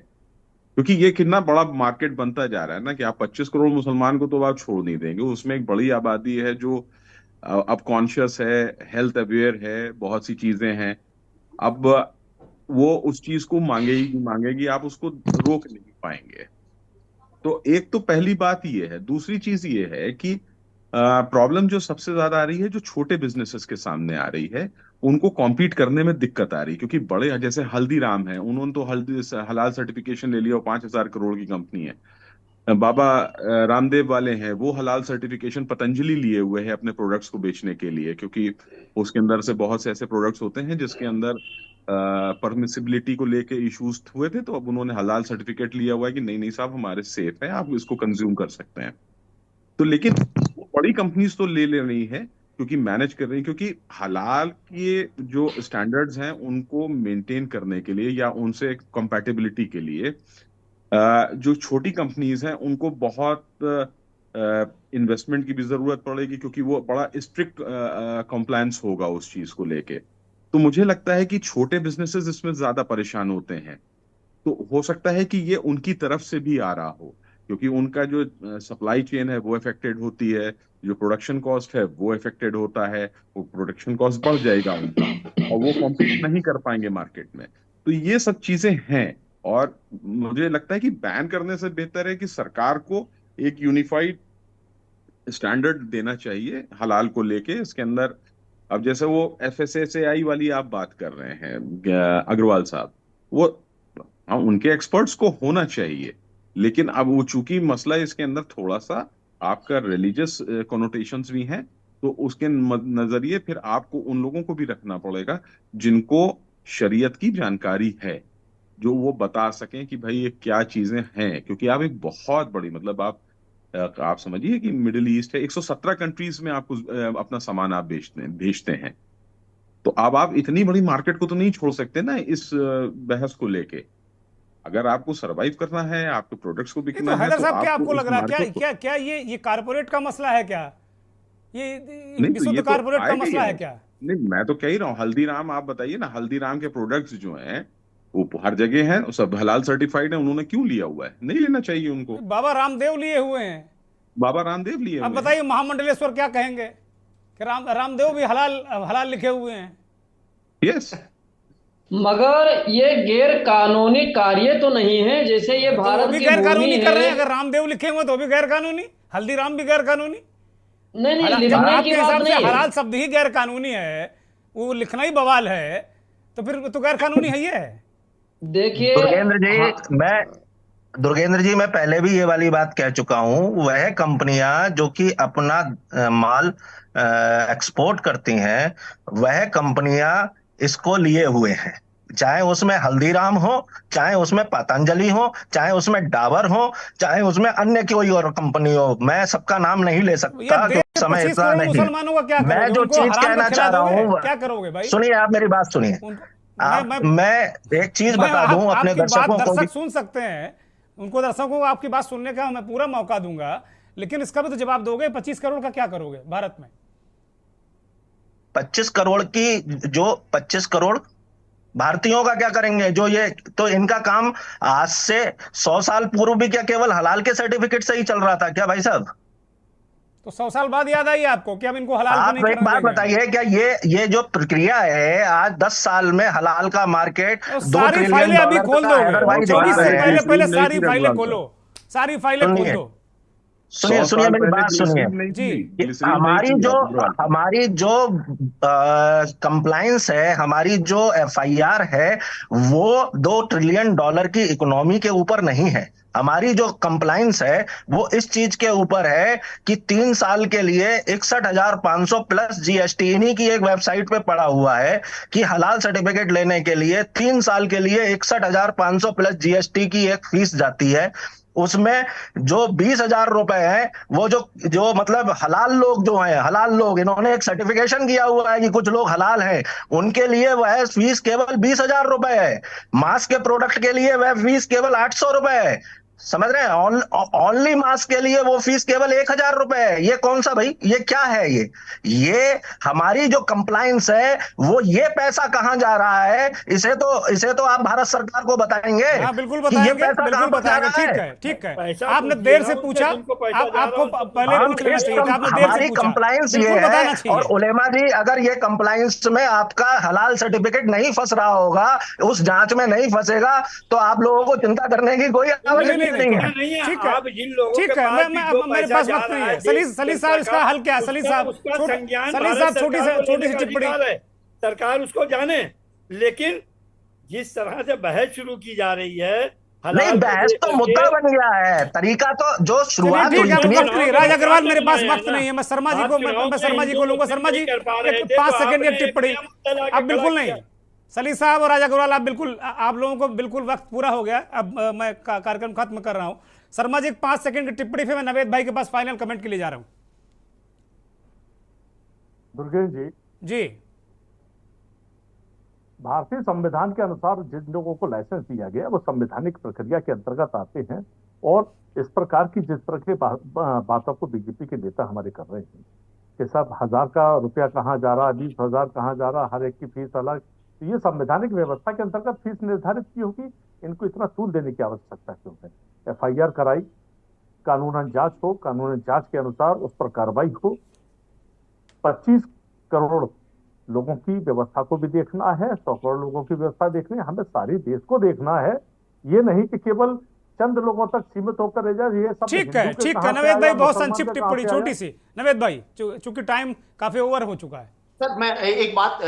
क्योंकि ये कितना बड़ा मार्केट बनता जा रहा है ना, कि आप 25 करोड़ मुसलमान को तो आप छोड़ नहीं देंगे, उसमें एक बड़ी आबादी है जो अब कॉन्शियस है, हेल्थ अवेयर है, बहुत सी चीजें हैं। अब वो उस चीज को मांगेगी, आप उसको रोक नहीं पाएंगे। तो एक तो पहली बात ये है। दूसरी चीज ये है कि प्रॉब्लम जो सबसे ज्यादा आ रही है, जो छोटे बिजनेसेस के सामने आ रही है, उनको कॉम्पीट करने में दिक्कत आ रही है, क्योंकि बड़े जैसे हल्दीराम है, उन्होंने तो हलाल सर्टिफिकेशन ले लिया और 5,000 करोड़ की कंपनी है। बाबा रामदेव वाले हैं, वो हलाल सर्टिफिकेशन पतंजलि लिए हुए हैं अपने प्रोडक्ट्स को बेचने के लिए, क्योंकि उसके अंदर से बहुत से ऐसे प्रोडक्ट्स होते हैं जिसके अंदर परमिसिबिलिटी को लेके इश्यूज हुए थे, तो अब उन्होंने हलाल सर्टिफिकेट लिया हुआ है कि नहीं नहीं साहब, हमारे सेफ है, आप इसको कंज्यूम कर सकते हैं। तो लेकिन वो बड़ी कंपनीज तो ले रही है क्योंकि मैनेज कर रही है, क्योंकि हलाल के जो स्टैंडर्ड्स हैं उनको मेंटेन करने के लिए या उनसे कंपैटिबिलिटी के लिए जो छोटी कंपनीज हैं उनको बहुत इन्वेस्टमेंट की भी जरूरत पड़ेगी, क्योंकि वो बड़ा स्ट्रिक्ट कंप्लायंस होगा उस चीज को लेके। तो मुझे लगता है कि छोटे बिजनेसेस इसमें ज्यादा परेशान होते हैं। तो हो सकता है कि ये उनकी तरफ से भी आ रहा हो, क्योंकि उनका जो सप्लाई चेन है वो अफेक्टेड होती है, जो प्रोडक्शन कॉस्ट है वो अफेक्टेड होता है, वो प्रोडक्शन कॉस्ट बढ़ जाएगा उनका और वो कॉम्पीट नहीं कर पाएंगे मार्केट में। तो ये सब चीजें हैं, और मुझे लगता है कि बैन करने से बेहतर है कि सरकार को एक यूनिफाइड स्टैंडर्ड देना चाहिए हलाल को लेके इसके अंदर। अब जैसे वो FSSAI वाली आप बात कर रहे हैं, अग्रवाल साहब, वो, हाँ, उनके एक्सपर्ट्स को होना चाहिए, लेकिन अब वो चूंकि मसला इसके अंदर थोड़ा सा आपका रिलीजियस कोनोटेशंस भी हैं, तो उसके नजरिए फिर आपको उन लोगों को भी रखना पड़ेगा जिनको शरीयत की जानकारी है, जो वो बता सकें कि भाई ये क्या चीजें हैं। क्योंकि आप एक बहुत बड़ी, मतलब आप समझिए कि मिडिल ईस्ट है, 117 कंट्रीज में आपको अपना सामान आप भेजते हैं। तो अब आप इतनी बड़ी मार्केट को तो नहीं छोड़ सकते ना इस बहस को लेके। अगर आपको सरवाइव करना है, आपके प्रोडक्ट्स को नहीं बिकना तो है, हैदर तो साहब, क्या आपको आपको इस लग रहा है क्या मार्केट को, क्या क्या ये कारपोरेट का मसला है क्या? ये नहीं तो विशुद्ध ये तो कारपोरेट का आएगा ही मसला है है। क्या? नहीं, मैं तो कह ही रहा हूँ, हल्दीराम आप बताइए ना, हल्दीराम के प्रोडक्ट्स जो हैं वो हर जगह हैं, सब हलाल सर्टिफाइड है, उन्होंने क्यों लिया हुआ है? नहीं लेना चाहिए उनको। बाबा रामदेव लिए हुए हैं। बाबा रामदेव लिए अब हुए हैं। बताइए महामंडलेश्वर क्या कहेंगे कि रामदेव भी हलाल हलाल लिखे हुए हैं। यस, मगर ये गैर कानूनी कार्य तो नहीं है, जैसे ये तो वो भारत भी की गैर भूमि कानूनी कर रहे है। हैं। अगर रामदेव लिखे हुए तो भी गैर कानूनी, हल्दीराम भी गैर कानूनी। नहीं नहीं, जब लिखने आपके की बात हिसाब से नहीं है। हलाल शब्द ही गैर कानूनी है, वो लिखना ही बवाल है, तो फिर तो गैर कानूनी है ये। देखिए, दुर्गेंद्र जी, हाँ, दुर्गेंद्र जी, मैं पहले भी ये वाली बात कह चुका हूं। वह कंपनियां जो कि अपना माल एक्सपोर्ट करती हैं, वह कंपनियां इसको लिए हुए हैं। चाहे उसमें हल्दीराम हो, चाहे उसमें पतंजलि हो, चाहे उसमें डाबर हो, चाहे उसमें अन्य कोई और कंपनी हो। मैं सबका नाम नहीं ले ये सकता देश क्योंकि के समय 25 इतना करोड़ नहीं है। मुसलमानों का क्या मैं करोगे? जो उनको चीज हराम का कहना खिला चाह रहा दोगे? हूं, क्या करोगे भाई सुनिए, आप मेरी बात सुनिए। उनको? आप मैं एक चीज बता दूं अपने आपकी बात दर्शकों को दर्शक सुन सकते हैं, उनको, दर्शकों को आपकी बात सुनने का मैं पूरा मौका दूंगा, लेकिन इसका भी तो जवाब दोगे। 25 करोड़ का क्या करोगे भारत में? 25 करोड़ की, जो 25 करोड़ भारतीयों का क्या करेंगे? जो ये तो इनका काम आज से 100 साल पूर्व भी क्या केवल हलाल के सर्टिफिकेट से ही चल रहा था क्या भाई साहब? तो 100 साल बाद याद आई आपको कि अब इनको हलाल क्यों नहीं आप एक करने बात देंगे? बताइए, क्या ये जो प्रक्रिया है, आज 10 साल में हलाल का मार्केट तो 2 सारी ट्रिलियन फाइलें अभी डॉलर खोल का दोगे। हैदर भाई दिखा 24 से रहे हैं। पहले पहले नहीं सारी थी फाइलें रघुवाल खोलो, सारी फाइलें खोल सुनिए, दो। सुनिए, 100 सुनिए, साल मेरी पहले बात सुनिए। ग्लिसरीन नहीं जी, थी, कि ग्लिसरीन नहीं थी अग्रवाल। हमारी जो कंप्लायंस है, हमारी जो FIR है, वो 2 ट्रिलियन डॉलर की इकोनॉमी के ऊपर नहीं है। हमारी जो कंप्लायंस है वो इस चीज के ऊपर है कि 3 साल के लिए 61,500 प्लस GST। इन्हीं की एक वेबसाइट पे पड़ा हुआ है कि हलाल सर्टिफिकेट लेने के लिए 3 साल के लिए 61,500 प्लस GST की एक फीस जाती है। उसमें जो 20,000 रुपए है, वो जो जो मतलब हलाल लोग जो हैं, हलाल लोग, इन्होंने एक सर्टिफिकेशन किया हुआ है कि कुछ लोग हलाल हैं, उनके लिए वह फीस केवल 20,000 रुपए है। मांस के प्रोडक्ट के लिए वह फीस केवल 800 रुपए है। समझ रहे हैं? ओनली मास के लिए वो फीस केवल 1,000 रुपए है। ये कौन सा भाई, ये क्या है? ये हमारी जो कंप्लायंस है, वो ये पैसा कहां जा रहा है? इसे तो आप भारत सरकार को बताएंगे। हाँ बिल्कुल कि ये बताएंगे, पैसा बिल्कुल कहां पर जा बताएंगे। रहा है? ठीक है, ठीक है। पैसा आपने पूछिए देर ना से उनसे पूछा, जिनको पैसा आप जा रहा आपको है, उनको पहले हम पूछ लेना इस चाहिए था, आपने देर से हमारी पूछा। कंप्लायंस ये बिल्कुल है। बताना और चाहिए। उलेमा जी, अगर ये कंप्लायंस में आपका हलाल सर्टिफिकेट नहीं फंस रहा होगा, उस जांच में नहीं फंसेगा, तो आप लोगों को चिंता करने की कोई नहीं नहीं आवश्यकता नहीं, नहीं तो है। नहीं है। ठीक है, आप जिन लोगों के ठीक है। पास भी जो मेरे पैसा पास जा वक्त रहा नहीं है है। देश सलील जनता साहब इसका का, हल क्या है? सलील साहब, उसका संज्ञान सलील भारत साहब, सरकार को छोटी लेने सी का टिप्पणी। अधिकार है। सरकार उसको जाने, लेकिन जिस तरह से बहस शुरू की जा रही है नहीं, हलाल को बहस तो लेकर मुद्दा के, बन गया है। तरीका तो जो चलिए शुरुआत ठीक हुई है, थी। वक्त नहीं। राज अग्रवाल, मेरे पास नहीं है वक्त ना। नहीं है। मैं शर्मा जी आप को चुनाव मैं में शर्मा जी हिंदू को लूंगा। मुस्लिम शर्मा जी, नहीं कर पा रहे एक थे, 5 तो सेकंड की आपने टिप्पणी। नया मुद्दा लाके अब खड़ा बिल्कुल किया। नहीं। सलील साहब और राज अग्रवाल, आप बिल्कुल, आप लोगों को बिल्कुल वक्त पूरा हो गया। अब मैं कार्यक्रम खत्म कर रहा हूं। शर्मा जी, 5 सेकंड की टिप्पणी, फिर मैं नवेद भाई के पास फाइनल कमेंट के लिए जा रहा हूं। दुर्गेश जी, जी, भारतीय संविधान के अनुसार जिन लोगों को लाइसेंस दिया गया वो संवैधानिक प्रक्रिया के अंतर्गत आते हैं, और इस प्रकार की जिस तरह की बातों को बीजेपी के नेता हमारे कर रहे हैं कि सब 1,000 का रुपया कहाँ जा रहा, 20,000 कहाँ जा रहा, हर एक की फीस अलग, तो ये संवैधानिक व्यवस्था के अंतर्गत फीस निर्धारित की होगी। इनको इतना तूल देने की आवश्यकता क्यों है? FIR कराई, कानूनन जांच हो, कानूनन जांच के अनुसार उस पर कार्रवाई हो। 25 करोड़ लोगों की व्यवस्था को भी देखना है, 100 करोड़ लोगों की व्यवस्था देखनी है, हमें सारी देश को देखना है। ये नहीं कि केवल चंद लोगों तक सीमित होकर रह जाए, ये सब ठीक है, ठीक है नवेद भाई, बहुत संक्षिप्त टिप्पणी छोटी सी। नवेद भाई, चूंकि टाइम काफी ओवर हो चुका है। सर मैं एक बात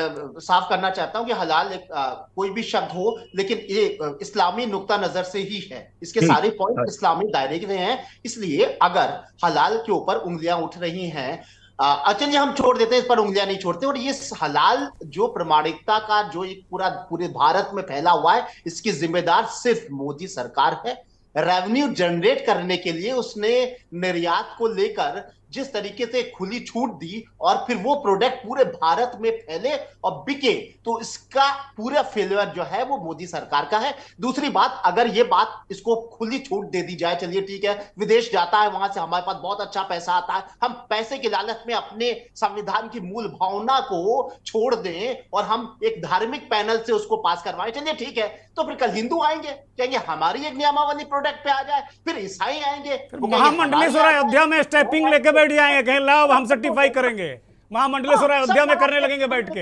साफ करना चाहता हूं कि हलाल कोई भी शब्द हो, लेकिन ये इस्लामी नुक्ता नजर से ही है, इसके सारे पॉइंट इस्लामी दायरे के हैं। इसलिए अगर हलाल के ऊपर उंगलियां उठ रही हैं, चलिए हम छोड़ देते हैं, इस पर उंगलियां नहीं छोड़ते। और ये हलाल जो प्रमाणिकता का जो एक पूरे भारत में फैला हुआ है, इसकी जिम्मेदार सिर्फ मोदी सरकार है। रेवेन्यू जनरेट करने के लिए उसने निर्यात को लेकर जिस तरीके से खुली छूट दी और फिर वो प्रोडक्ट पूरे भारत में फैले और बिके, तो इसका पूरा फेलियर जो है वो मोदी सरकार का है। दूसरी बात, अगर ये बात इसको खुली छूट दे दी जाए, चलिए ठीक है, विदेश जाता है, वहां से हमारे पास बहुत अच्छा पैसा आता है, हम पैसे के लालच में अपने संविधान की मूल भावना को छोड़ दें और हम एक धार्मिक पैनल से उसको पास करवाएं, चलिए ठीक है, तो फिर कल हिंदू आएंगे, कहेंगे हमारी एक नियमावली प्रोडक्ट पे आ जाए, फिर ईसाई आएंगे, महामंडलेश्वर अयोध्या में स्टेपिंग लेके बैठ जाएंगे, कहें लाओ हम सर्टिफाई करेंगे, महामंडलेश्वर अयोध्या में करने लगेंगे बैठ के,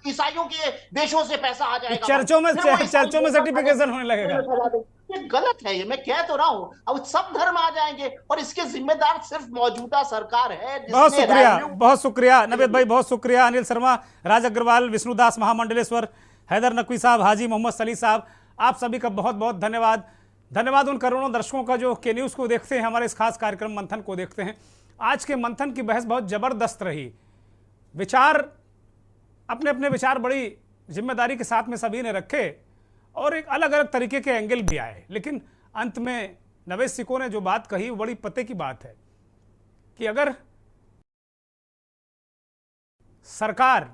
ईसाइयों के देशों से पैसा आ जाएगा, चर्चों में सर्टिफिकेशन होने लगेगा। ये गलत है, ये मैं कह तो रहा हूं। अब सब धर्म आ जाएंगे और इसके जिम्मेदार सिर्फ मौजूदा सरकार है। बहुत शुक्रिया, बहुत शुक्रिया नवेद भाई, बहुत शुक्रिया। अनिल शर्मा, राज अग्रवाल, विष्णुदास महामंडलेश्वर, हैदर नकवी साहब, हाजी मोहम्मद सली साहब, आप सभी का बहुत बहुत धन्यवाद। धन्यवाद उन करोड़ों दर्शकों का जो के न्यूज़ को देखते हैं, हमारे इस खास कार्यक्रम मंथन को देखते हैं। आज के मंथन की बहस बहुत ज़बरदस्त रही। विचार, अपने अपने विचार बड़ी जिम्मेदारी के साथ में सभी ने रखे और एक अलग अलग तरीके के एंगल भी आए, लेकिन अंत में नवेद सिको ने जो बात कही वो बड़ी पते की बात है कि अगर सरकार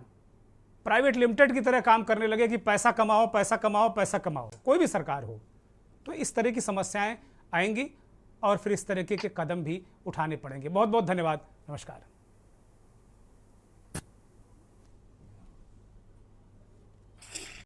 प्राइवेट लिमिटेड की तरह काम करने लगे कि पैसा कमाओ पैसा कमाओ पैसा कमाओ, कोई भी सरकार हो, तो इस तरह की समस्याएं आएंगी और फिर इस तरीके के कदम भी उठाने पड़ेंगे। बहुत बहुत धन्यवाद, नमस्कार।